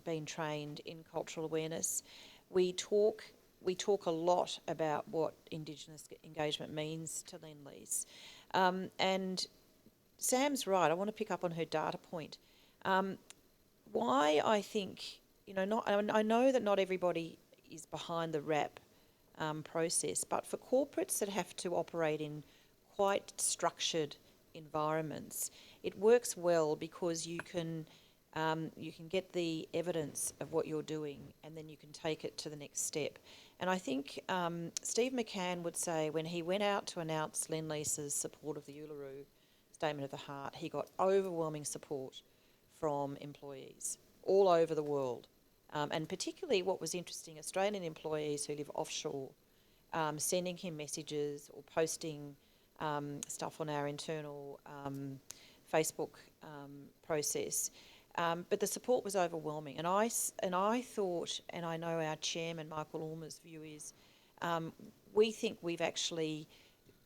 Speaker 7: been trained in cultural awareness. We talk a lot about what Indigenous engagement means to Lend-Lease. And Sam's right, I want to pick up on her data point. Why I think, I know that not everybody is behind the RAP process, but for corporates that have to operate in quite structured environments, it works well because you can get the evidence of what you're doing, and then you can take it to the next step. And I think Steve McCann would say when he went out to announce Lend-Lease's support of the Uluru Statement of the Heart, he got overwhelming support from employees all over the world. And particularly what was interesting, Australian employees who live offshore sending him messages or posting stuff on our internal Facebook process. But the support was overwhelming. And I thought, and I know our chairman, Michael Ulmer's view is, we think we've actually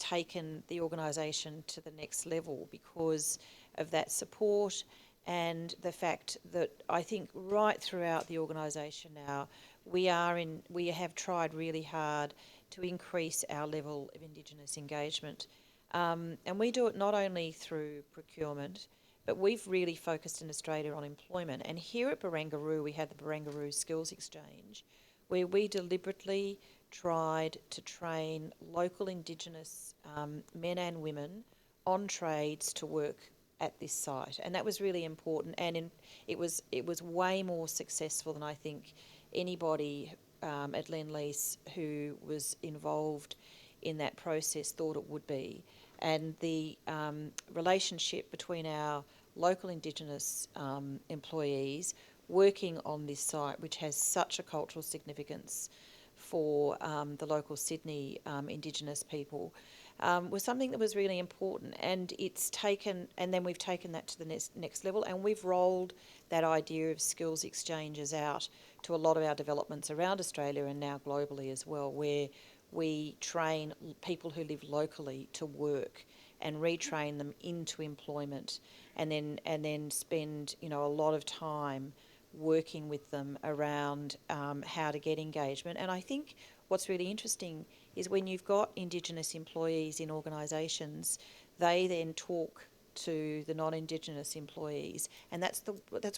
Speaker 7: taken the organisation to the next level because of that support and the fact that I think right throughout the organisation now, we have tried really hard to increase our level of Indigenous engagement. And we do it not only through procurement, but we've really focused in Australia on employment. And here at Barangaroo, we had the Barangaroo Skills Exchange, where we deliberately tried to train local Indigenous men and women on trades to work at this site, and that was really important. And it was way more successful than I think anybody at Lend-Lease who was involved in that process thought it would be. And the relationship between our local Indigenous employees working on this site, which has such a cultural significance for the local Sydney Indigenous people, was something that was really important. And it's taken, and then we've taken that to the next level, and we've rolled that idea of skills exchanges out to a lot of our developments around Australia and now globally as well, where we train people who live locally to work and retrain them into employment, and then spend a lot of time working with them around how to get engagement. And I think what's really interesting is when you've got Indigenous employees in organisations, they then talk to the non-Indigenous employees, and that's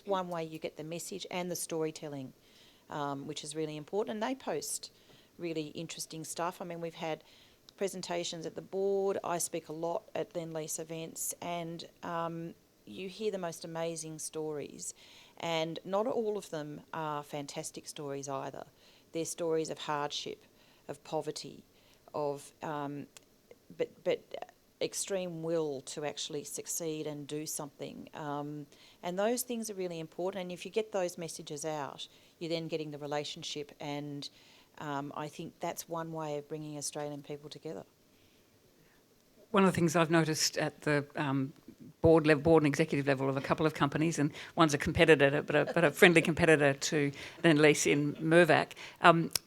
Speaker 7: one way you get the message and the storytelling, which is really important. And they post really interesting stuff. I mean, we've had presentations at the board. I speak a lot at Lend-Lease events, and you hear the most amazing stories. And not all of them are fantastic stories either. They're stories of hardship, of poverty, of but extreme will to actually succeed and do something. And those things are really important. And if you get those messages out, you're then getting the relationship. And I think that's one way of bringing Australian people together.
Speaker 6: One of the things I've noticed at the board and executive level of a couple of companies, and one's a competitor, but a friendly competitor to Lend-Lease in Mirvac,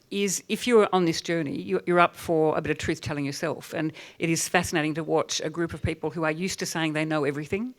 Speaker 6: is if you're on this journey, you're up for a bit of truth-telling yourself. And it is fascinating to watch a group of people who are used to saying they know everything,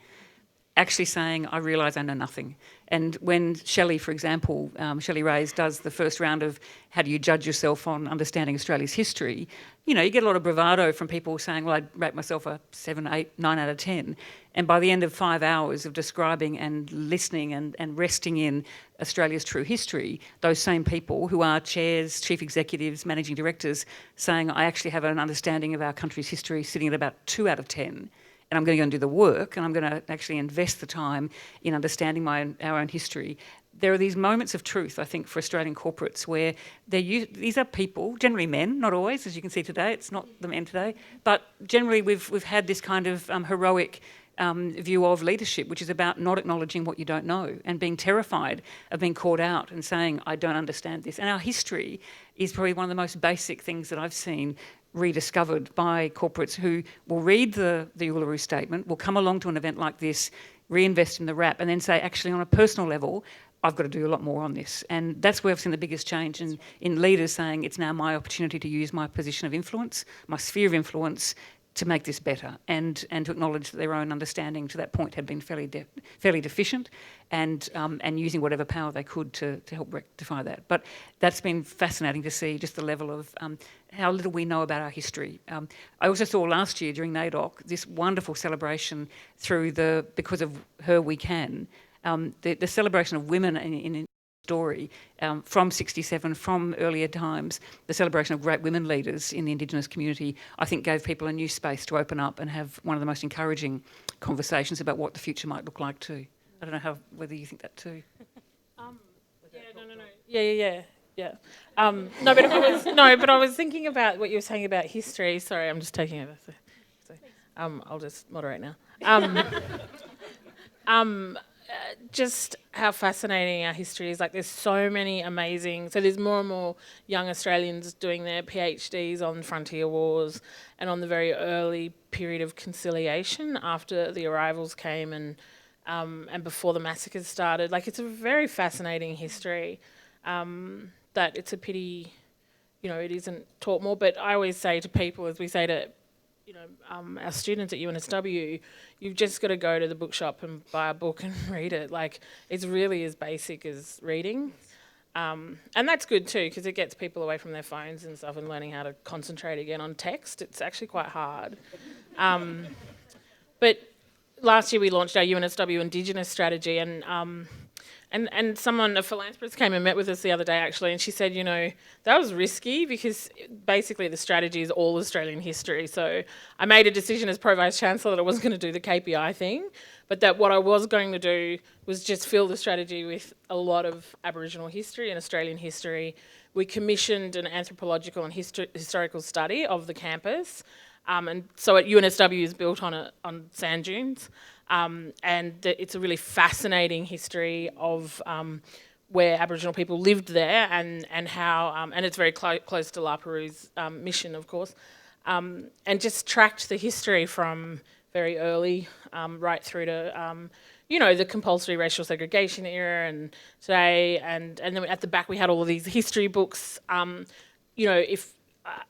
Speaker 6: actually saying, I realise I know nothing. And when Shelley, for example, Shelley Rays does the first round of how do you judge yourself on understanding Australia's history, you get a lot of bravado from people saying, well, I'd rate myself a 7, 8, 9 out of 10. And by the end of 5 hours of describing and listening and resting in Australia's true history, those same people who are chairs, chief executives, managing directors, saying, I actually have an understanding of our country's history sitting at about 2 out of 10. And I'm going to go and do the work, and I'm going to actually invest the time in understanding our own history. There are these moments of truth, I think, for Australian corporates where these are people, generally men, not always, as you can see today. It's not the men today, but generally we've had this kind of heroic view of leadership, which is about not acknowledging what you don't know and being terrified of being caught out and saying, I don't understand this. And our history is probably one of the most basic things that I've seen rediscovered by corporates who will read the Uluru Statement, will come along to an event like this, reinvest in the RAP, and then say, actually, on a personal level, I've got to do a lot more on this. And that's where I've seen the biggest change in leaders saying it's now my opportunity to use my position of influence, my sphere of influence, to make this better and to acknowledge that their own understanding to that point had been fairly deficient, and using whatever power they could to help rectify that. But that's been fascinating to see, just the level of how little we know about our history. I also saw last year during NAIDOC this wonderful celebration through the Because of Her We Can, the celebration of women in story from 67, from earlier times, the celebration of great women leaders in the Indigenous community, I think gave people a new space to open up and have one of the most encouraging conversations about what the future might look like too. I don't know whether you think that too.
Speaker 5: Yeah. But I was thinking about what you were saying about history. Sorry, I'm just taking over. So, I'll just moderate now. Just how fascinating our history is. Like, there's so many amazing... So there's more and more young Australians doing their PhDs on frontier wars and on the very early period of conciliation after the arrivals came and before the massacres started. Like, it's a very fascinating history that it's a pity, it isn't taught more. But I always say to people, as we say to our students at UNSW, you've just got to go to the bookshop and buy a book and read it. Like, it's really as basic as reading. And that's good too, because it gets people away from their phones and stuff and learning how to concentrate again on text. It's actually quite hard. But last year we launched our UNSW Indigenous strategy, and And someone, a philanthropist, came and met with us the other day actually, and she said, you know, that was risky because basically the strategy is all Australian history. So I made a decision as Pro Vice Chancellor that I wasn't going to do the KPI thing, but that what I was going to do was just fill the strategy with a lot of Aboriginal history and Australian history. We commissioned an anthropological and historical study of the campus. And so at UNSW is built on sand dunes. It's a really fascinating history of where Aboriginal people lived there and how, and it's very close to La Perouse's mission, of course, and just tracked the history from very early right through to, you know, the compulsory racial segregation era and today, and then at the back we had all of these history books, you know,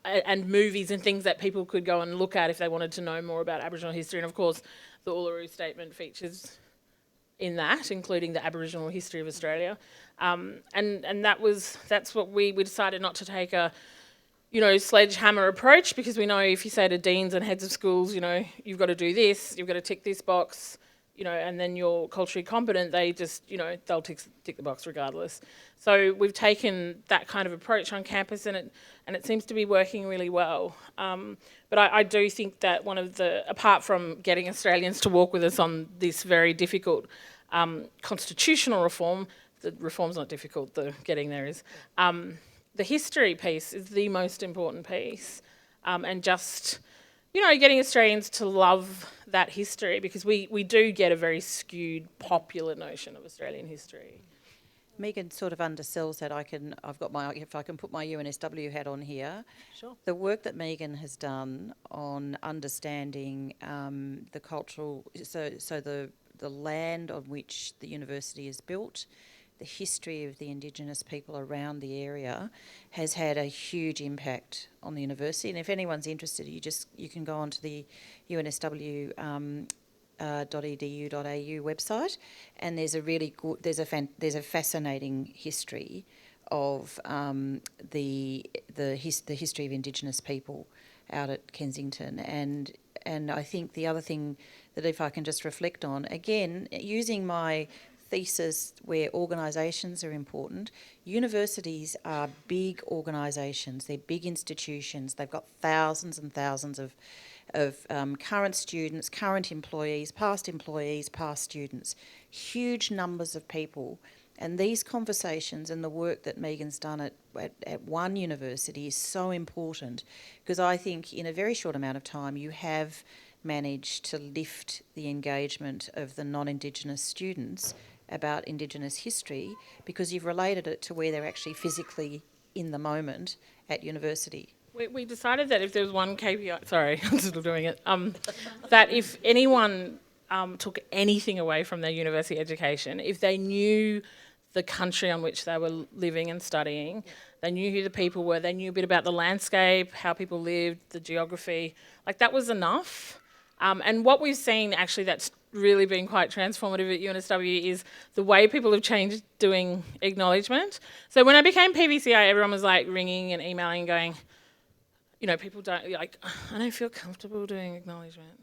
Speaker 5: and movies and things that people could go and look at if they wanted to know more about Aboriginal history. And of course, the Uluru Statement features in that, including the Aboriginal history of Australia. And that's what we decided not to take a, you know, sledgehammer approach, because we know if you say to deans and heads of schools, you know, you've got to do this, you've got to tick this box, you know, and then you're culturally competent, they just, you know, they'll tick the box regardless. So we've taken that kind of approach on campus, and it seems to be working really well. But I do think that one of the, apart from getting Australians to walk with us on this very difficult constitutional reform, the reform's not difficult, the getting there is, the history piece is the most important piece, and just, you know, getting Australians to love that history, because we do get a very skewed popular notion of Australian history.
Speaker 7: Megan sort of undersells that. If I can put my UNSW hat on here.
Speaker 4: Sure.
Speaker 7: The work that Megan has done on understanding the cultural, so the land on which the university is built, the history of the Indigenous people around the area has had a huge impact on the university. And if anyone's interested, you can go onto the UNSW .edu.au website, and there's a really good, there's a fascinating history of the history of Indigenous people out at Kensington. And I think the other thing that, if I can just reflect on, again, using my thesis where organisations are important, universities are big organisations, they're big institutions, they've got thousands and thousands of current students, current employees, past students, huge numbers of people. And these conversations and the work that Megan's done at one university is so important, because I think in a very short amount of time you have managed to lift the engagement of the non-Indigenous students about Indigenous history, because you've related it to where they're actually physically in the moment at university.
Speaker 5: We decided that if there was one KPI, sorry, I'm still doing it, that if anyone took anything away from their university education, if they knew the country on which they were living and studying, they knew who the people were, they knew a bit about the landscape, how people lived, the geography, like that was enough. And what we've seen actually that's really been quite transformative at UNSW is the way people have changed doing acknowledgement. So when I became PVCI, everyone was like ringing and emailing and going, you know, people don't, like, I don't feel comfortable doing acknowledgement.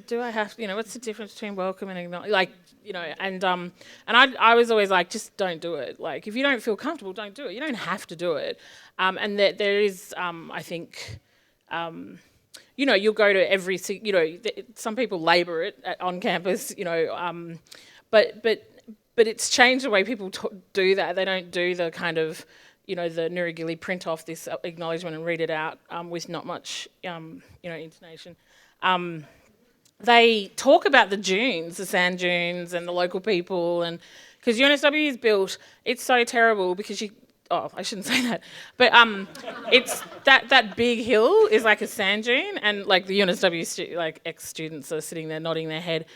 Speaker 5: Do I have, you know, what's the difference between welcome and acknowledge? Like, you know, and I was always like, just don't do it. Like, if you don't feel comfortable, don't do it. You don't have to do it. And there is, I think, you know, you'll go to every, you know, some people labour it on campus, you know, but it's changed the way people do that. They don't do the kind of, you know, the Nuragili print off this acknowledgement and read it out with not much, you know, intonation. They talk about the dunes, the sand dunes and the local people, and because UNSW is built, it's so terrible because I shouldn't say that, but it's that big hill is like a sand dune, and like the UNSW like ex-students are sitting there nodding their head,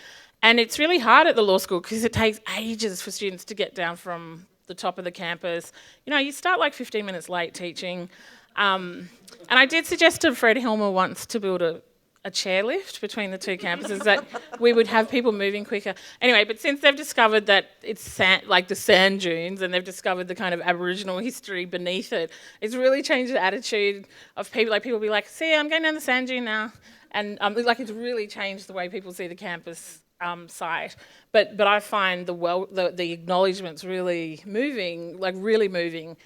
Speaker 5: and it's really hard at the law school because it takes ages for students to get down from the top of the campus. You know, you start like 15 minutes late teaching, and I did suggest to Fred Hilmer once to build a chairlift between the two campuses that we would have people moving quicker. Anyway, but since they've discovered that it's sand, like the sand dunes, and they've discovered the kind of Aboriginal history beneath it, it's really changed the attitude of people. Like, people be like, see, I'm going down the sand dune now. And like, it's really changed the way people see the campus site. But I find the acknowledgements really moving, like really moving.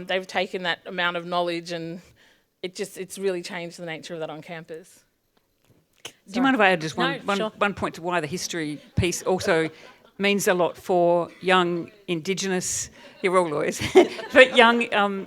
Speaker 5: They've taken that amount of knowledge and it's really changed the nature of that on campus.
Speaker 6: Do you mind if I add just one point to why the history piece also means a lot for young Indigenous, you're all lawyers, but young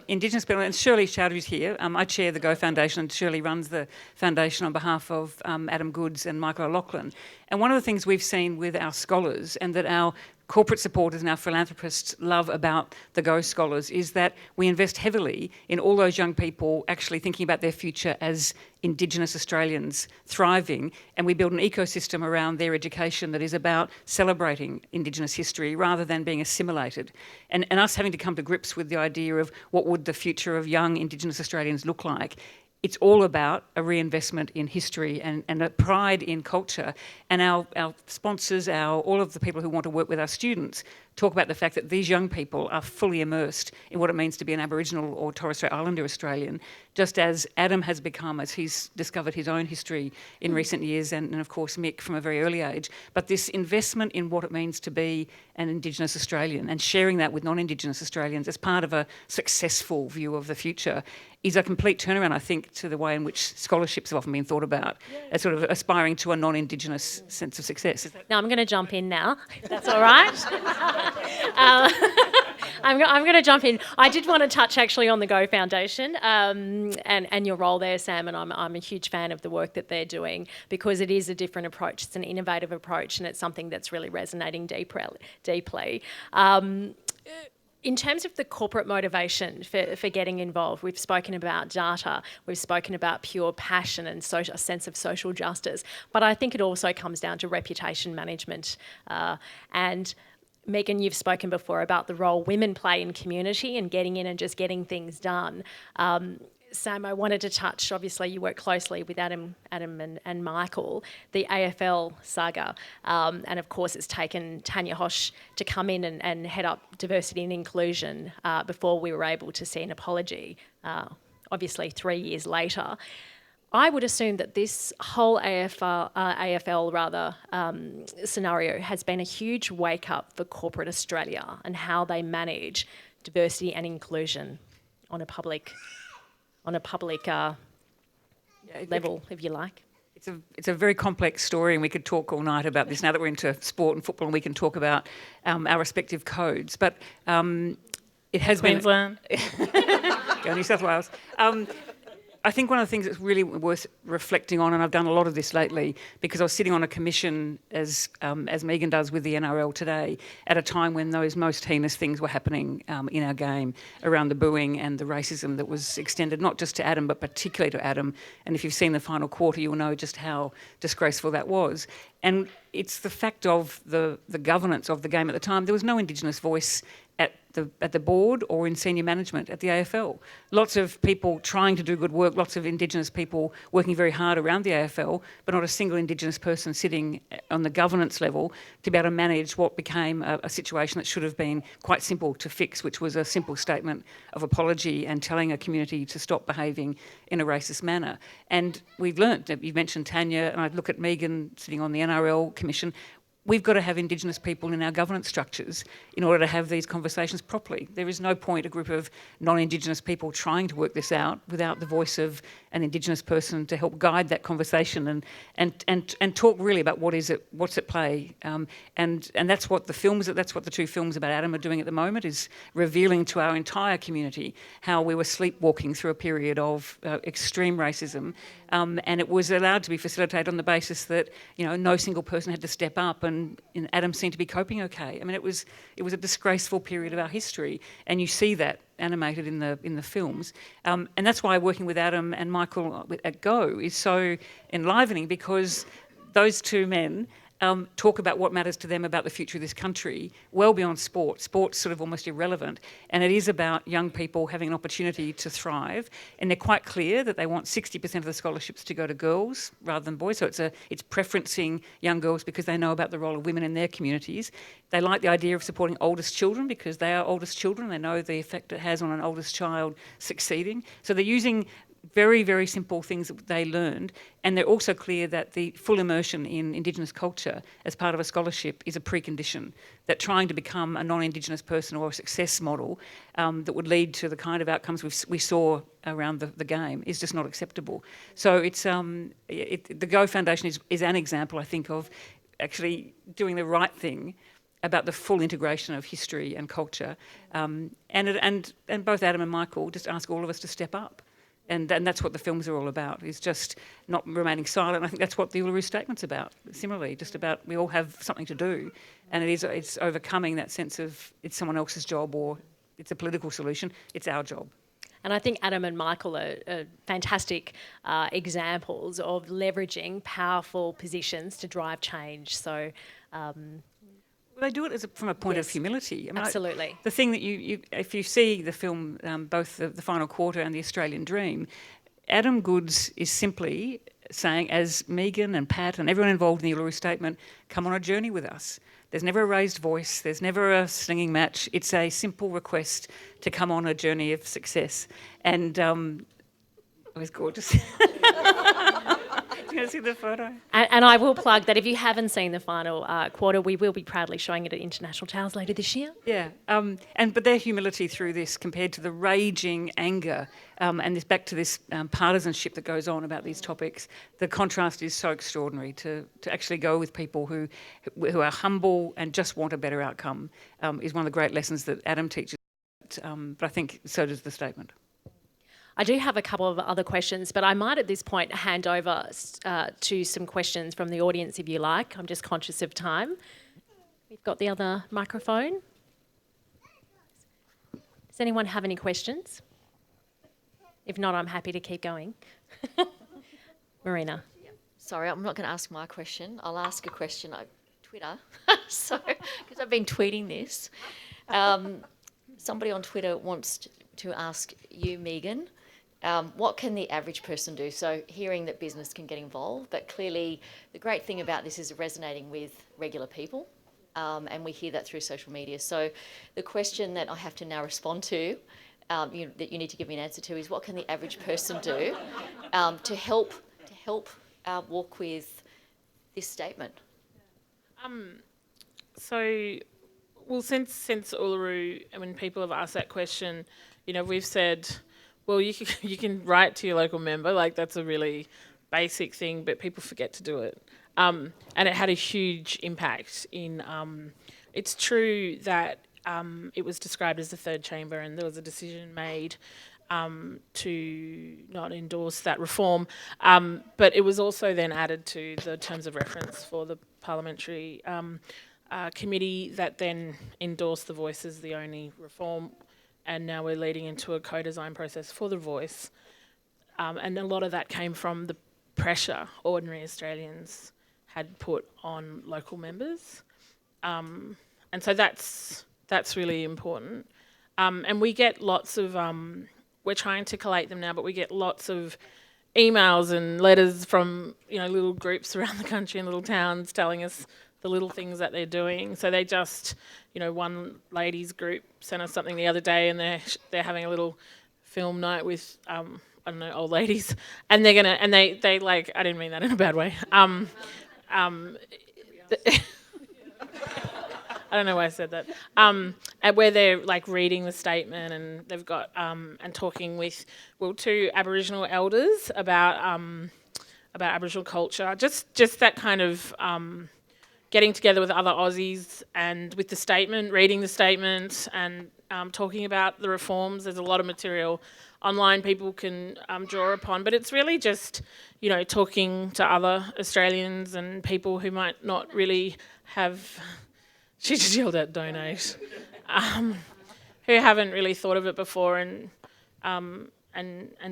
Speaker 6: Indigenous people, and Shirley Chowdhury's here. I chair the Go Foundation and Shirley runs the foundation on behalf of Adam Goods and Michael O'Loughlin. And one of the things we've seen with our scholars and that our corporate supporters and our philanthropists love about the Go Scholars is that we invest heavily in all those young people actually thinking about their future as Indigenous Australians thriving, and we build an ecosystem around their education that is about celebrating Indigenous history rather than being assimilated. And us having to come to grips with the idea of what would the future of young Indigenous Australians look like. It's all about a reinvestment in history and a pride in culture. And our sponsors, all of the people who want to work with our students, talk about the fact that these young people are fully immersed in what it means to be an Aboriginal or Torres Strait Islander Australian, just as Adam has become, as he's discovered his own history in recent years, and of course Mick from a very early age. But this investment in what it means to be an Indigenous Australian and sharing that with non-Indigenous Australians as part of a successful view of the future is a complete turnaround, I think, to the way in which scholarships have often been thought about as sort of aspiring to a non-Indigenous sense of success.
Speaker 4: Now, I'm going to jump in now, if that's all right. I'm going to jump in. I did want to touch actually on the Go Foundation and your role there, Sam, and I'm a huge fan of the work that they're doing because it is a different approach. It's an innovative approach and it's something that's really resonating deeply. In terms of the corporate motivation for getting involved, we've spoken about data, we've spoken about pure passion and a sense of social justice, but I think it also comes down to reputation management. And Megan, you've spoken before about the role women play in community and getting in and just getting things done. Sam, I wanted to touch, obviously you work closely with Adam and Michael, the AFL saga. And of course it's taken Tanya Hosh to come in and head up diversity and inclusion before we were able to see an apology, obviously 3 years later. I would assume that this whole AFL scenario has been a huge wake up for corporate Australia and how they manage diversity and inclusion on a public level, if you like.
Speaker 6: It's a very complex story, and we could talk all night about this. Now that we're into sport and football, and we can talk about our respective codes. But it has
Speaker 5: Queensland.
Speaker 6: Go New South Wales. I think one of the things that's really worth reflecting on, and I've done a lot of this lately, because I was sitting on a commission, as Megan does with the NRL today, at a time when those most heinous things were happening in our game around the booing and the racism that was extended not just to Adam, but particularly to Adam. And if you've seen the final quarter, you'll know just how disgraceful that was. And it's the fact of the governance of the game at the time. There was no Indigenous voice at the board or in senior management at the AFL. Lots of people trying to do good work, lots of Indigenous people working very hard around the AFL, but not a single Indigenous person sitting on the governance level to be able to manage what became a situation that should have been quite simple to fix, which was a simple statement of apology and telling a community to stop behaving in a racist manner. And we've learnt, you mentioned Tanya, and I look at Megan sitting on the NRL Commission, we've got to have Indigenous people in our governance structures in order to have these conversations properly. There is no point a group of non-Indigenous people trying to work this out without the voice of an Indigenous person to help guide that conversation and talk really about what's at play. And that's what the two films about Adam are doing at the moment, is revealing to our entire community how we were sleepwalking through a period of extreme racism. And it was allowed to be facilitated on the basis that no single person had to step up, and Adam seemed to be coping okay. I mean, it was a disgraceful period of our history, and you see that animated in the films. And that's why working with Adam and Michael at Go is so enlivening, because those two men talk about what matters to them about the future of this country, well beyond sport. Sport's sort of almost irrelevant. And it is about young people having an opportunity to thrive. And they're quite clear that they want 60% of the scholarships to go to girls rather than boys. So it's preferencing young girls because they know about the role of women in their communities. They like the idea of supporting oldest children because they are oldest children. They know the effect it has on an oldest child succeeding. So they're using very, very simple things that they learned, and they're also clear that the full immersion in Indigenous culture as part of a scholarship is a precondition, that trying to become a non-Indigenous person or a success model that would lead to the kind of outcomes we saw around the game is just not acceptable. So it's the Go Foundation is an example, I think, of actually doing the right thing about the full integration of history and culture, and both Adam and Michael just ask all of us to step up. And that's what the films are all about, is just not remaining silent. I think that's what the Uluru Statement's about, similarly, just about we all have something to do. And it's overcoming that sense of it's someone else's job or it's a political solution, it's our job.
Speaker 4: And I think Adam and Michael are fantastic examples of leveraging powerful positions to drive change. So
Speaker 6: they do it from a point of humility. I mean,
Speaker 4: absolutely.
Speaker 6: The thing that if you see the film, both the Final Quarter and the Australian Dream, Adam Goodes is simply saying, as Megan and Pat and everyone involved in the Uluru Statement, come on a journey with us. There's never a raised voice, there's never a singing match. It's a simple request to come on a journey of success. And it was gorgeous. You want to see the photo?
Speaker 4: And I will plug that if you haven't seen the Final Quarter, we will be proudly showing it at International Towers later this year.
Speaker 6: Yeah, but their humility through this compared to the raging anger and this back to this partisanship that goes on about these topics, the contrast is so extraordinary to actually go with people who are humble and just want a better outcome is one of the great lessons that Adam teaches. But I think so does the statement.
Speaker 4: I do have a couple of other questions, but I might at this point hand over to some questions from the audience if you like. I'm just conscious of time. We've got the other microphone. Does anyone have any questions? If not, I'm happy to keep going. Marina.
Speaker 8: Sorry, I'm not going to ask my question. I'll ask a question on Twitter. So, because I've been tweeting this. Somebody on Twitter wants to ask you, Megan, what can the average person do? So hearing that business can get involved, but clearly the great thing about this is resonating with regular people, and we hear that through social media. So the question that I have to now respond to, that you need to give me an answer to, is what can the average person do to help walk with this statement?
Speaker 5: Well, since Uluru, when people have asked that question, we've said, well, you can write to your local member, like that's a really basic thing, but people forget to do it. And it had a huge impact in, it's true that it was described as the third chamber and there was a decision made to not endorse that reform, but it was also then added to the terms of reference for the parliamentary committee that then endorsed the voice as the only reform, and now we're leading into a co-design process for the voice, and a lot of that came from the pressure ordinary Australians had put on local members, and so that's really important, and we get lots of we're trying to collate them now, but we get lots of emails and letters from little groups around the country and little towns telling us the little things that they're doing. So they just, one ladies group sent us something the other day, and they're having a little film night with I don't know, old ladies, and they're gonna, and they like, I didn't mean that in a bad way. I don't know why I said that. Where they're like reading the statement, and they've got and talking with two Aboriginal elders about Aboriginal culture. Just that kind of getting together with other Aussies and with the statement, reading the statement, and talking about the reforms. There's a lot of material online people can draw upon, but it's really just talking to other Australians and people who might not really have. She just yelled out donate, who haven't really thought of it before, and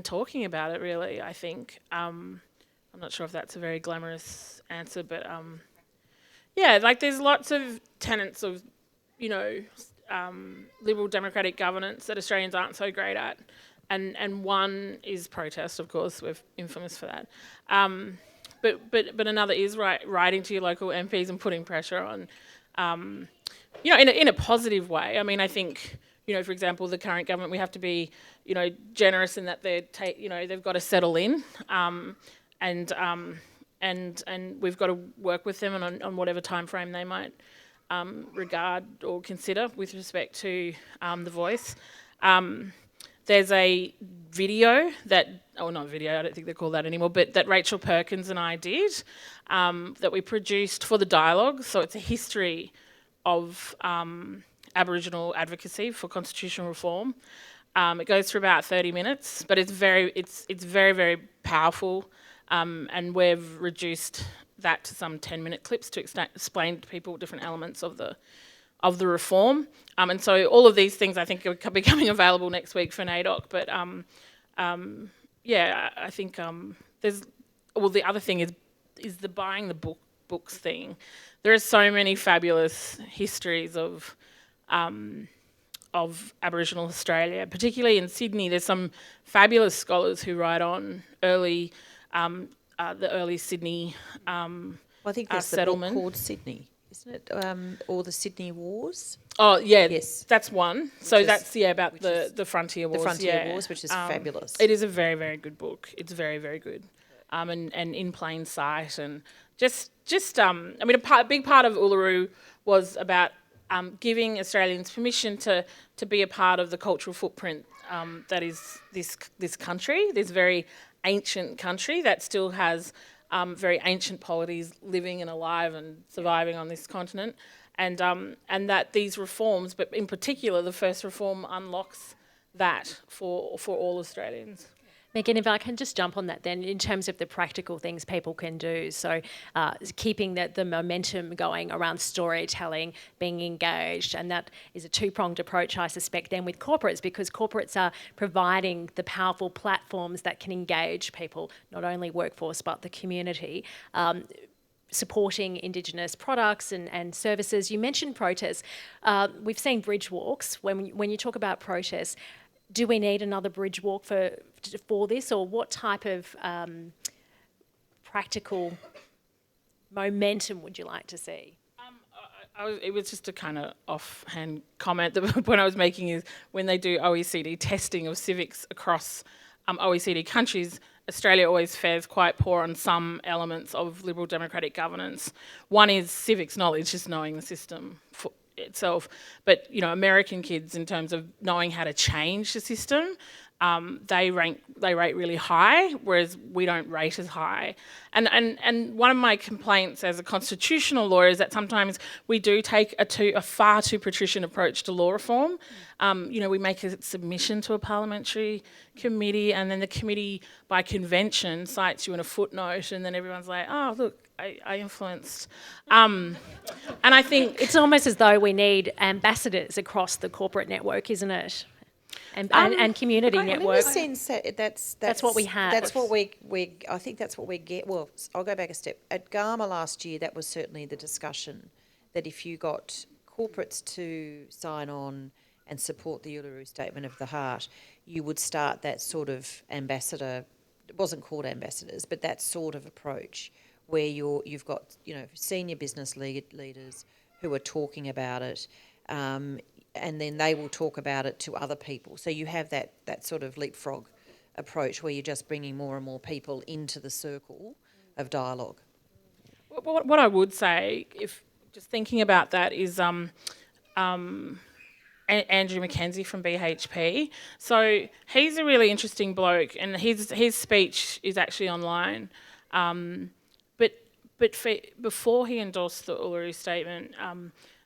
Speaker 5: talking about it really. I think I'm not sure if that's a very glamorous answer, but there's lots of tenets of liberal democratic governance that Australians aren't so great at, and one is protest. Of course, we're infamous for that. But another is writing to your local MPs and putting pressure on. In a positive way. I mean, I think, for example, the current government, we have to be, generous in that they've got to settle in, and we've got to work with them on whatever time frame they might regard or consider with respect to the voice. There's a video not video, I don't think they call that anymore, but that Rachel Perkins and I did, that we produced for the dialogue. So it's a history of Aboriginal advocacy for constitutional reform. It goes for about 30 minutes, but it's very, very powerful, and we've reduced that to some 10-minute clips to explain to people different elements of the reform. And so all of these things I think are becoming available next week for NAIDOC. But I think the other thing is the buying the books thing. There are so many fabulous histories of Aboriginal Australia, particularly in Sydney. There's some fabulous scholars who write on the early Sydney
Speaker 7: I think there's
Speaker 5: settlement.
Speaker 7: the book called Sydney, isn't it? Or the Sydney Wars.
Speaker 5: Oh yeah,
Speaker 7: yes,
Speaker 5: that's one. So that's about the Frontier Wars.
Speaker 7: The Frontier Wars, which is fabulous.
Speaker 5: It is a very, very good book. It's very, very good, and in plain sight, and just a big part of Uluru was about giving Australians permission to be a part of the cultural footprint that is this country, this very ancient country that still has very ancient polities living and alive and surviving on this continent, and that these reforms, but in particular the first reform, unlocks that for all Australians.
Speaker 4: Megan, if I can just jump on that then, in terms of the practical things people can do. So keeping the momentum going around storytelling, being engaged, and that is a two-pronged approach, I suspect, then with corporates, because corporates are providing the powerful platforms that can engage people, not only workforce, but the community. Supporting Indigenous products and services. You mentioned protests. We've seen bridge walks. When you talk about protests, do we need another bridge walk for this, or what type of practical momentum would you like to see?
Speaker 5: It was just a kind of offhand comment that the point I was making is when they do OECD testing of civics across OECD countries, Australia always fares quite poor on some elements of liberal democratic governance. One is civics knowledge, just knowing the system for itself. But American kids, in terms of knowing how to change the system, they rate really high, whereas we don't rate as high. And one of my complaints as a constitutional lawyer is that sometimes we do take a far too patrician approach to law reform. We make a submission to a parliamentary committee, and then the committee, by convention, cites you in a footnote, and then everyone's like, oh, look, I influenced. And I think
Speaker 4: it's almost as though we need ambassadors across the corporate network, isn't it? And community network.
Speaker 7: In the sense that that's
Speaker 4: what we have.
Speaker 7: That's what I think that's what we get. Well, I'll go back a step. At Garma last year, that was certainly the discussion, that if you got corporates to sign on and support the Uluru Statement of the Heart, you would start that sort of ambassador. It wasn't called ambassadors, but that sort of approach where you've got senior business leaders who are talking about it. And then they will talk about it to other people. So you have that sort of leapfrog approach where you're just bringing more and more people into the circle of dialogue.
Speaker 5: What I would say, if just thinking about that, is Andrew Mackenzie from BHP. So he's a really interesting bloke, and his speech is actually online. But before he endorsed the Uluru Statement,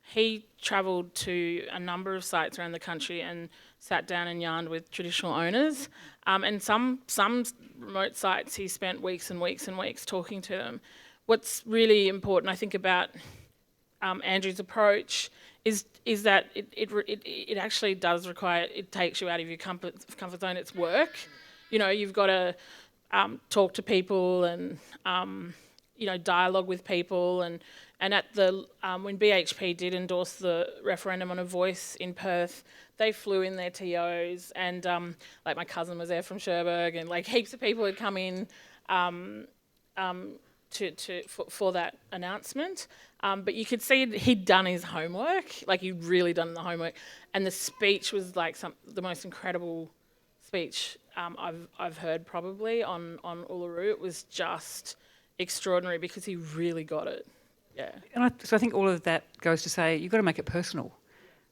Speaker 5: he travelled to a number of sites around the country and sat down and yarned with traditional owners. And some remote sites he spent weeks and weeks and weeks talking to them. What's really important, I think, about Andrew's approach is that it actually does require, it takes you out of your comfort zone. It's work. You've got to talk to people and dialogue with people, and at the when BHP did endorse the referendum on a voice in Perth, they flew in their TOs, and my cousin was there from Cherbourg, and heaps of people had come in for that announcement. But you could see he'd done his homework, like he'd really done the homework, and the speech was like the most incredible speech I've heard probably on Uluru. It was just extraordinary because he really got it. Yeah.
Speaker 6: And so I think all of that goes to say you've got to make it personal.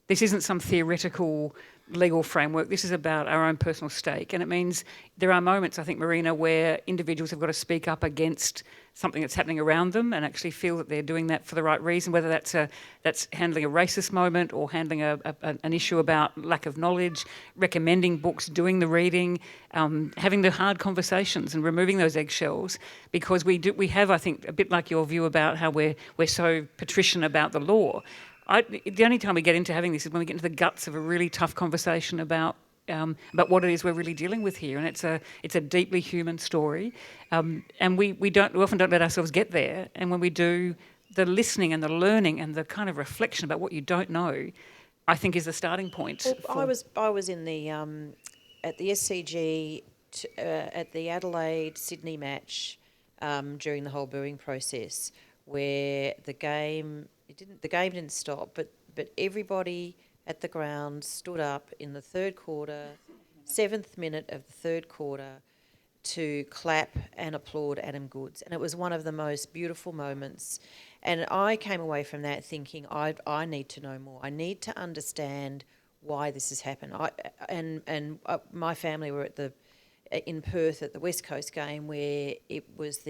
Speaker 6: This isn't some theoretical legal framework. This is about our own personal stake. And it means there are moments, I think, Marina, where individuals have got to speak up against something that's happening around them and actually feel that they're doing that for the right reason, whether that's handling a racist moment or handling an issue about lack of knowledge, recommending books, doing the reading, having the hard conversations and removing those eggshells, because we have, I think, a bit like your view about how we're so patrician about the law. The only time we get into having this is when we get into the guts of a really tough conversation about what it is we're really dealing with here, and it's a deeply human story, and we often don't let ourselves get there. And when we do, the listening and the learning and the kind of reflection about what you don't know, I think is the starting point.
Speaker 7: Well, I was in the at the SCG at the Adelaide Sydney match during the whole booing process, where the game didn't stop, but everybody at the ground stood up in the third quarter, 7th minute of the third quarter, to clap and applaud Adam Goodes. And it was one of the most beautiful moments. And I came away from that thinking, I need to know more. I need to understand why this has happened. My family were in Perth at the West Coast game, where it was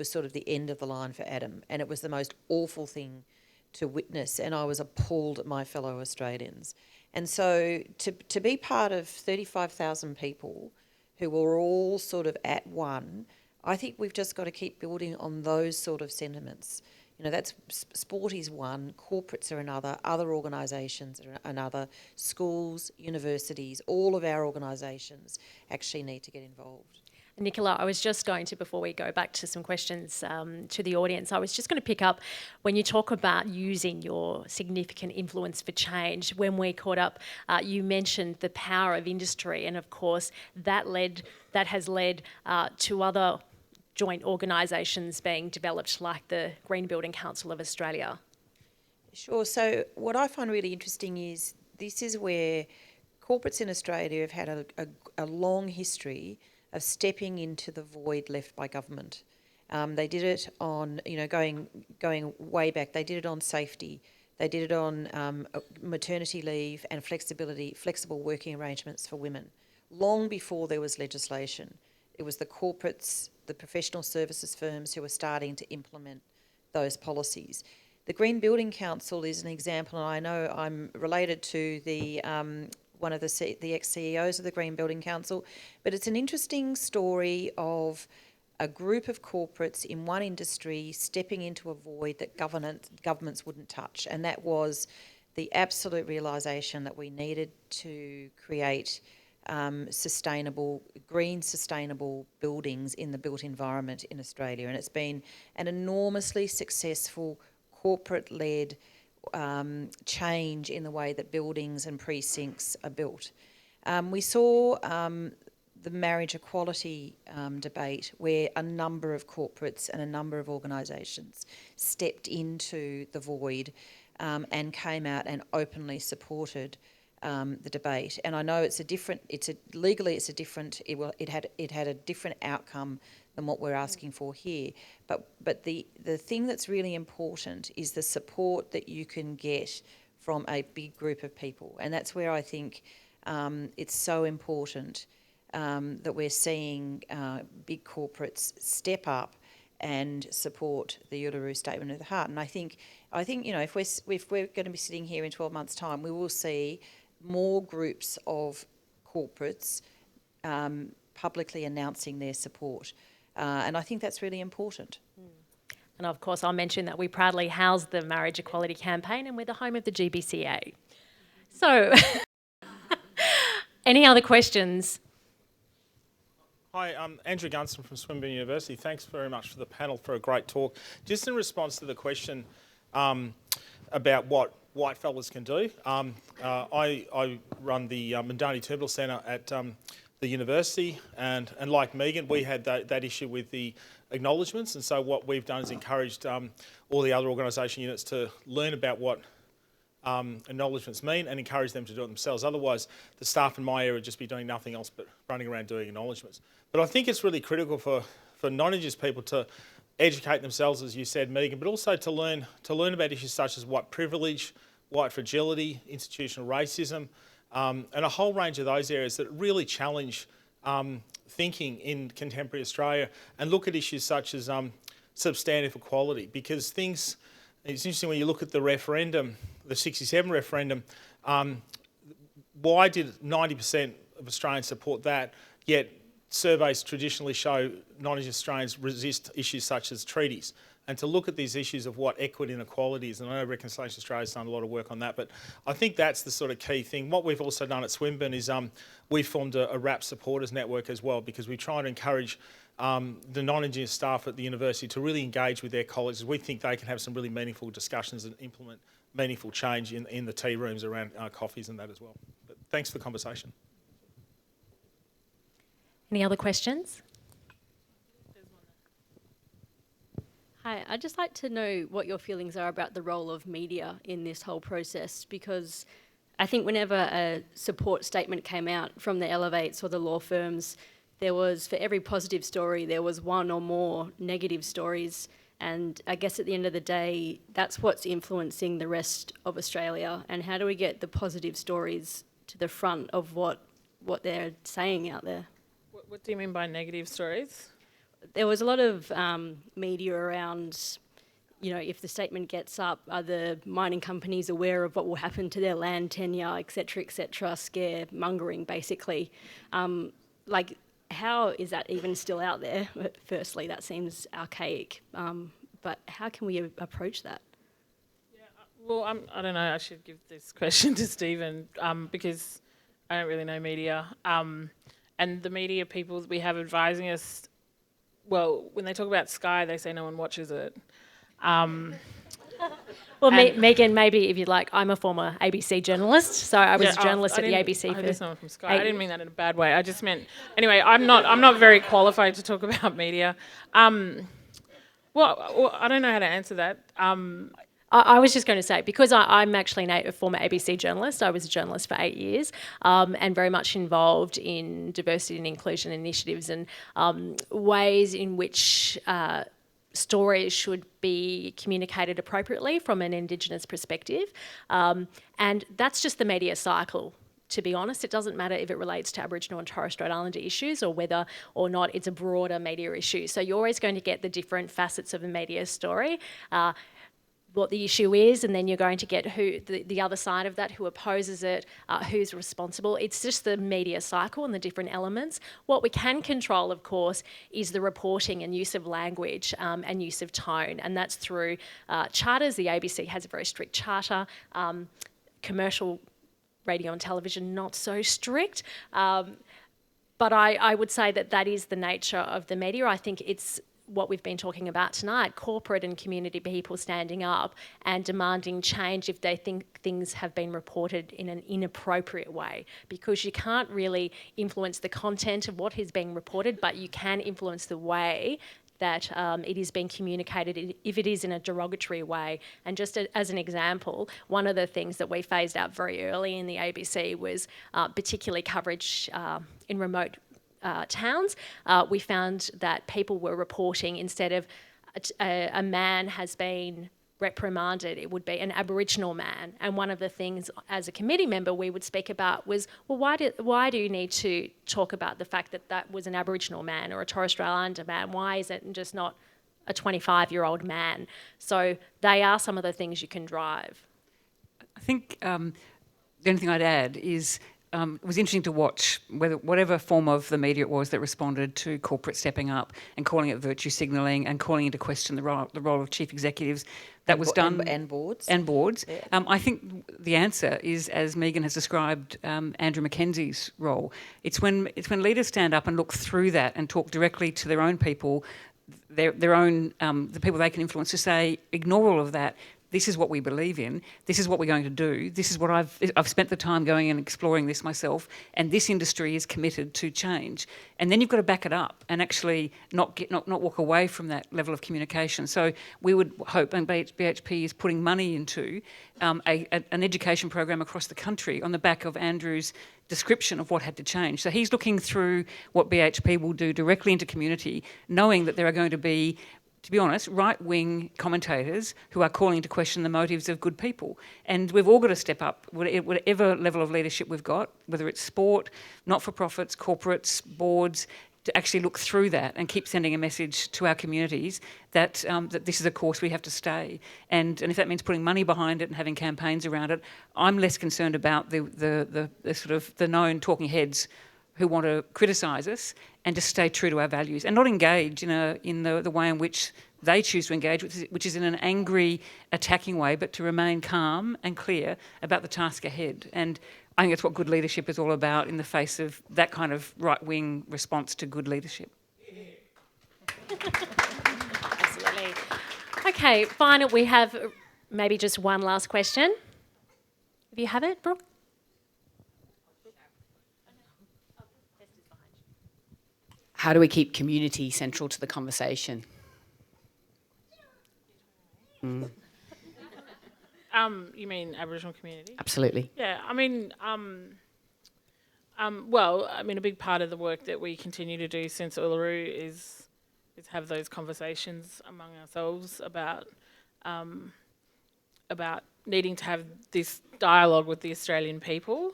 Speaker 7: sort of the end of the line for Adam, and it was the most awful thing to witness, and I was appalled at my fellow Australians. And so to be part of 35,000 people who were all sort of at one, I think we've just got to keep building on those sort of sentiments. You know, that's sport is one, corporates are another, other organisations are another, schools, universities, all of our organisations actually need to get involved.
Speaker 4: Nicola, I was just going to, before we go back to some questions to the audience, I was just going to pick up when you talk about using your significant influence for change. When we caught up, you mentioned the power of industry, and of course that has led to other joint organisations being developed, like the Green Building Council of Australia.
Speaker 7: Sure. So what I find really interesting is this is where corporates in Australia have had a long history of stepping into the void left by government. They did it on, going way back, they did it on safety, they did it on maternity leave and flexible working arrangements for women. Long before there was legislation, it was the corporates, the professional services firms who were starting to implement those policies. The Green Building Council is an example, and I know I'm related to the one of the ex-CEOs of the Green Building Council, but it's an interesting story of a group of corporates in one industry stepping into a void that governments wouldn't touch, and that was the absolute realisation that we needed to create sustainable buildings in the built environment in Australia. And it's been an enormously successful corporate-led change in the way that buildings and precincts are built. We saw the marriage equality debate, where a number of corporates and a number of organisations stepped into the void and came out and openly supported the debate. And I know legally it's a different. It had a different outcome than what we're asking for here. But the thing that's really important is the support that you can get from a big group of people, and that's where I think it's so important that we're seeing big corporates step up and support the Uluru Statement of the Heart. And I think if we're going to be sitting here in 12 months' time, we will see more groups of corporates publicly announcing their support. And I think that's really important.
Speaker 4: And of course, I'll mention that we proudly house the Marriage Equality Campaign, and we're the home of the GBCA. So, any other questions?
Speaker 9: Hi, I'm Andrew Gunston from Swinburne University. Thanks very much for the panel, for a great talk. Just in response to the question about what whitefellas can do, I run the Mandani Terminal Centre at the university, and like Megan, we had that issue with the acknowledgements, and so what we've done is encouraged all the other organisation units to learn about what acknowledgements mean and encourage them to do it themselves. Otherwise, the staff in my area would just be doing nothing else but running around doing acknowledgements. But I think it's really critical for non-Indigenous people to educate themselves, as you said, Megan, but also to learn about issues such as white privilege, white fragility, institutional racism, and a whole range of those areas that really challenge thinking in contemporary Australia, and look at issues such as substantive equality, because it's interesting when you look at the referendum, the 67 referendum, why did 90% of Australians support that, yet surveys traditionally show non-Indigenous Australians resist issues such as treaties? And to look at these issues of what equity and equality is, and I know Reconciliation Australia's done a lot of work on that, but I think that's the sort of key thing. What we've also done at Swinburne is we've formed a RAP supporters network as well, because we try to encourage the non-Indigenous staff at the university to really engage with their colleagues. We think they can have some really meaningful discussions and implement meaningful change in the tea rooms around coffees and that as well. But thanks for the conversation.
Speaker 4: Any other questions?
Speaker 10: Hi, I'd just like to know what your feelings are about the role of media in this whole process, because I think whenever a support statement came out from the Elevates or the law firms, there was, for every positive story, there was one or more negative stories. And I guess at the end of the day, that's what's influencing the rest of Australia. And how do we get the positive stories to the front of what they're saying out there?
Speaker 5: What do you mean by negative stories?
Speaker 10: There was a lot of media around, you know, if the statement gets up, are the mining companies aware of what will happen to their land tenure, et cetera, scaremongering, basically. Like, how is that even still out there? Firstly, that seems archaic. But how can we approach that?
Speaker 5: Yeah, well, I don't know. I should give this question to Stephen because I don't really know media. And the media people we have advising us, well, when they talk about Sky, they say no one watches it.
Speaker 4: Well, Megan, maybe if you'd like, I'm a former ABC journalist, so I was a journalist at the ABC
Speaker 5: for someone from Sky.
Speaker 4: 8
Speaker 5: I didn't mean that in a bad way. I just meant anyway. I'm not very qualified to talk about media. Well, I don't know how to answer that.
Speaker 4: I was just going to say, because I'm actually a former ABC journalist, I was a journalist for 8 years, and very much involved in diversity and inclusion initiatives and ways in which stories should be communicated appropriately from an Indigenous perspective. And that's just the media cycle. To be honest, it doesn't matter if it relates to Aboriginal and Torres Strait Islander issues or whether or not it's a broader media issue. So you're always going to get the different facets of a media story, what the issue is, and then you're going to get who the other side of that, who opposes it, who's responsible. It's just the media cycle and the different elements. What we can control, of course, is the reporting and use of language and use of tone, and that's through charters. The ABC has a very strict charter. Commercial radio and television, not so strict. But I would say that is the nature of the media. I think it's what we've been talking about tonight, corporate and community people standing up and demanding change if they think things have been reported in an inappropriate way, because you can't really influence the content of what is being reported, but you can influence the way that it is being communicated if it is in a derogatory way. And just as an example, one of the things that we phased out very early in the ABC was particularly coverage in remote towns. We found that people were reporting, instead of a man has been reprimanded, it would be an Aboriginal man. And one of the things as a committee member we would speak about was, well, why do you need to talk about the fact that was an Aboriginal man or a Torres Strait Islander man? Why is it just not a 25-year-old man? So they are some of the things you can drive.
Speaker 6: I think the only thing I'd add is it was interesting to watch whatever form of the media it was that responded to corporate stepping up and calling it virtue signalling and calling into question the role of chief executives. That was done.
Speaker 7: And boards.
Speaker 6: And boards.
Speaker 7: Yeah.
Speaker 6: I think the answer is, as Megan has described, Andrew Mackenzie's role. It's when leaders stand up and look through that and talk directly to their own people, their own the people they can influence, to say, ignore all of that, this is what we believe in, this is what we're going to do, this is what I've spent the time going and exploring this myself, and this industry is committed to change. And then you've got to back it up and actually not walk away from that level of communication. So we would hope, and BHP is putting money into an education program across the country on the back of Andrew's description of what had to change. So he's looking through what BHP will do directly into community, knowing that there are going to be honest, right-wing commentators who are calling into question the motives of good people. And we've all got to step up, whatever level of leadership we've got, whether it's sport, not-for-profits, corporates, boards, to actually look through that and keep sending a message to our communities that that this is a course we have to stay. And if that means putting money behind it and having campaigns around it, I'm less concerned about the sort of the known talking heads who want to criticise us, and just stay true to our values and not engage in the way in which they choose to engage, which is in an angry, attacking way, but to remain calm and clear about the task ahead. And I think that's what good leadership is all about in the face of that kind of right-wing response to good leadership.
Speaker 4: Absolutely. Okay, final. We have maybe just one last question. If you have it, Brooke.
Speaker 11: How do we keep community central to the conversation?
Speaker 5: You mean Aboriginal community?
Speaker 11: Absolutely.
Speaker 5: Yeah, I mean, well, I mean, a big part of the work that we continue to do since Uluru is have those conversations among ourselves about needing to have this dialogue with the Australian people.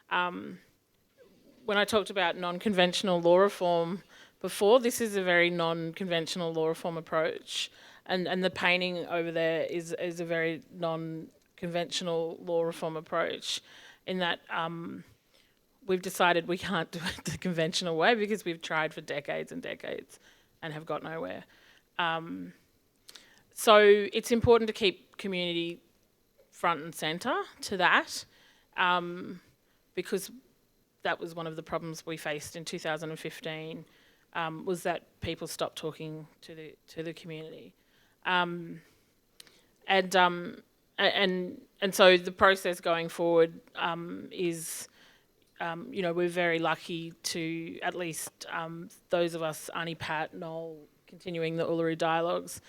Speaker 5: When I talked about non-conventional law reform before, this is a very non-conventional law reform approach, and the painting over there is a very non-conventional law reform approach, in that we've decided we can't do it the conventional way because we've tried for decades and decades and have got nowhere. So it's important to keep community front and centre to that, because that was one of the problems we faced in 2015, was that people stopped talking to the community, and so the process going forward is, we're very lucky to, at least those of us, Arnie, Pat, Noel, continuing the Uluru Dialogues,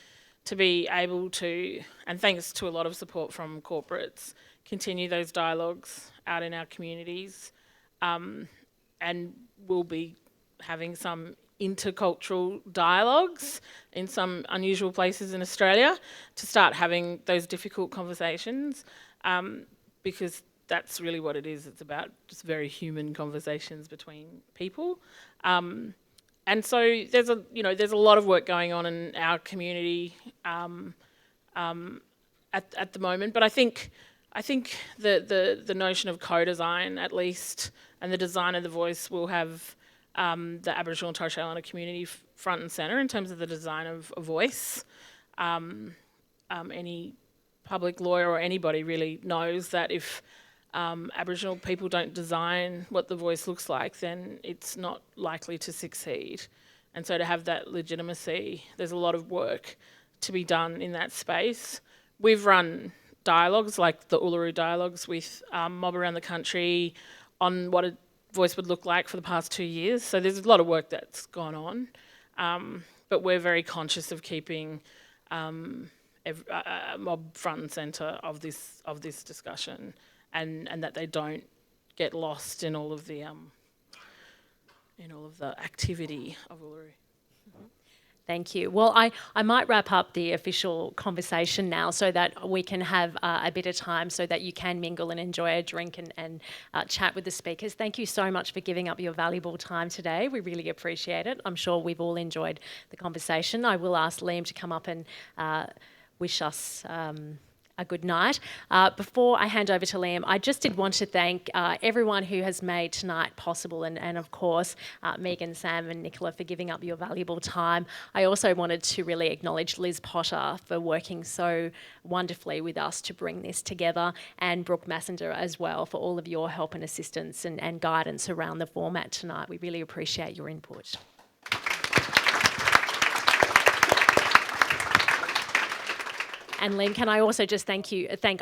Speaker 5: to be able to, and thanks to a lot of support from corporates, continue those dialogues out in our communities. And we'll be having some intercultural dialogues in some unusual places in Australia to start having those difficult conversations, because that's really what it is. It's about just very human conversations between people. And so there's a lot of work going on in our community at the moment, but I think the notion of co-design, at least, and the design of the voice will have the Aboriginal and Torres Strait Islander community front and centre in terms of the design of a voice. Any public lawyer or anybody really knows that if Aboriginal people don't design what the voice looks like, then it's not likely to succeed. And so to have that legitimacy, there's a lot of work to be done in that space. We've run dialogues like the Uluru Dialogues with mob around the country on what a voice would look like for the past 2 years. So there's a lot of work that's gone on, but we're very conscious of keeping mob front and centre of this discussion, and that they don't get lost in all of the activity of Uluru.
Speaker 4: Thank you. Well, I might wrap up the official conversation now so that we can have a bit of time so that you can mingle and enjoy a drink and chat with the speakers. Thank you so much for giving up your valuable time today. We really appreciate it. I'm sure we've all enjoyed the conversation. I will ask Liam to come up and wish us a good night. Before I hand over to Liam, I just did want to thank everyone who has made tonight possible, and of course Megan, Sam and Nicola for giving up your valuable time. I also wanted to really acknowledge Liz Potter for working so wonderfully with us to bring this together, and Brooke Massender as well for all of your help and assistance and guidance around the format tonight. We really appreciate your input. And Len, can I also just thank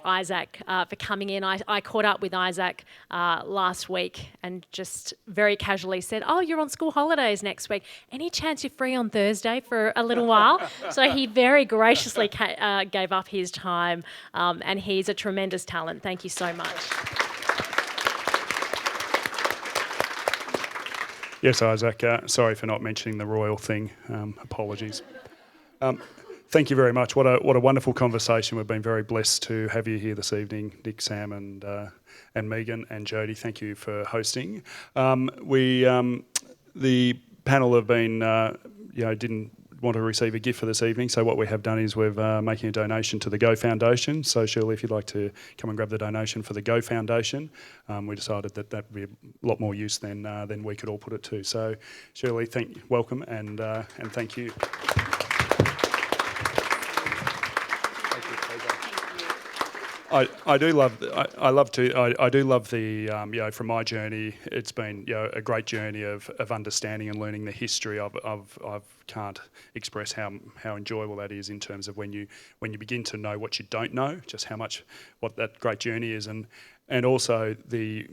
Speaker 4: Isaac for coming in. I caught up with Isaac last week and just very casually said, "Oh, you're on school holidays next week. Any chance you're free on Thursday for a little while?" So he very graciously gave up his time, and he's a tremendous talent. Thank you so much.
Speaker 1: Yes, Isaac. Sorry for not mentioning the royal thing. Apologies. Thank you very much. What a wonderful conversation. We've been very blessed to have you here this evening, Nick, Sam, and Megan and Jody. Thank you for hosting. The panel have been didn't want to receive a gift for this evening, so what we have done is we're making a donation to the Go Foundation. So Shirley, if you'd like to come and grab the donation for the Go Foundation, we decided that would be a lot more use than we could all put it to. So Shirley, welcome and thank you. I do love the from my journey, it's been a great journey of understanding and learning the history of can't express how enjoyable that is in terms of when you begin to know what you don't know, just what that great journey is, and also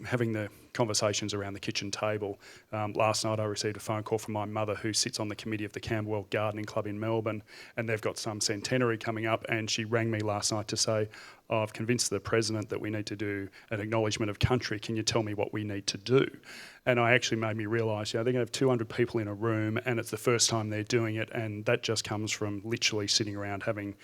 Speaker 1: having the conversations around the kitchen table. Last night I received a phone call from my mother, who sits on the committee of the Camberwell Gardening Club in Melbourne, and they've got some centenary coming up, and she rang me last night to say, "Oh, I've convinced the President that we need to do an acknowledgement of country. Can you tell me what we need to do?" And I actually made me realise, they're going to have 200 people in a room, and it's the first time they're doing it, and that just comes from literally sitting around having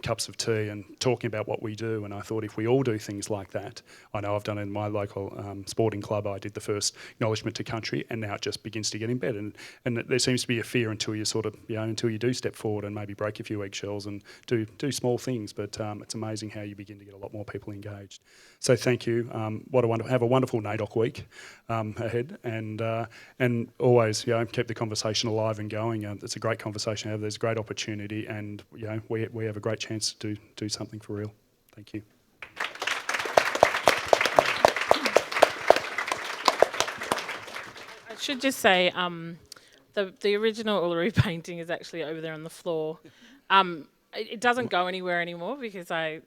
Speaker 1: cups of tea and talking about what we do. And I thought, if we all do things like that, I know I've done it in my local sporting club. I did the first acknowledgement to country, and now it just begins to get embedded. And there seems to be a fear until you until you do step forward and maybe break a few eggshells and do small things. But it's amazing how you begin to get a lot more people engaged. So thank you. Have a wonderful NAIDOC week ahead, and always keep the conversation alive and going. It's a great conversation to have. There's a great opportunity, and we have a great chance to do something for real. Thank you.
Speaker 5: I should just say the original Uluru painting is actually over there on the floor. It doesn't go anywhere anymore because I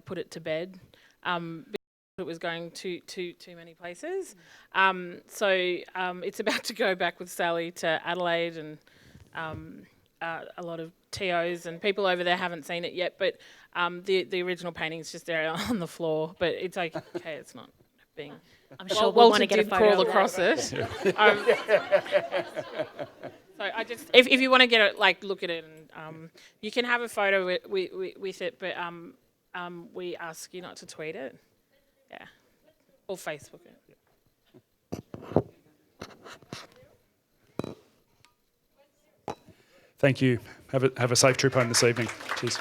Speaker 5: put it to bed because it was going too many places. So it's about to go back with Sally to Adelaide, and a lot of TOs and people over there haven't seen it yet. But the original painting's just there on the floor. But it's okay. It's not being.
Speaker 4: I'm sure
Speaker 5: Walter
Speaker 4: want to get
Speaker 5: did
Speaker 4: a photo
Speaker 5: crawl
Speaker 4: of
Speaker 5: across it. So I just, if you want to get it, look at it, and you can have a photo with it, but we ask you not to tweet it, or Facebook it.
Speaker 1: Thank you. Have a safe trip home this evening. Cheers.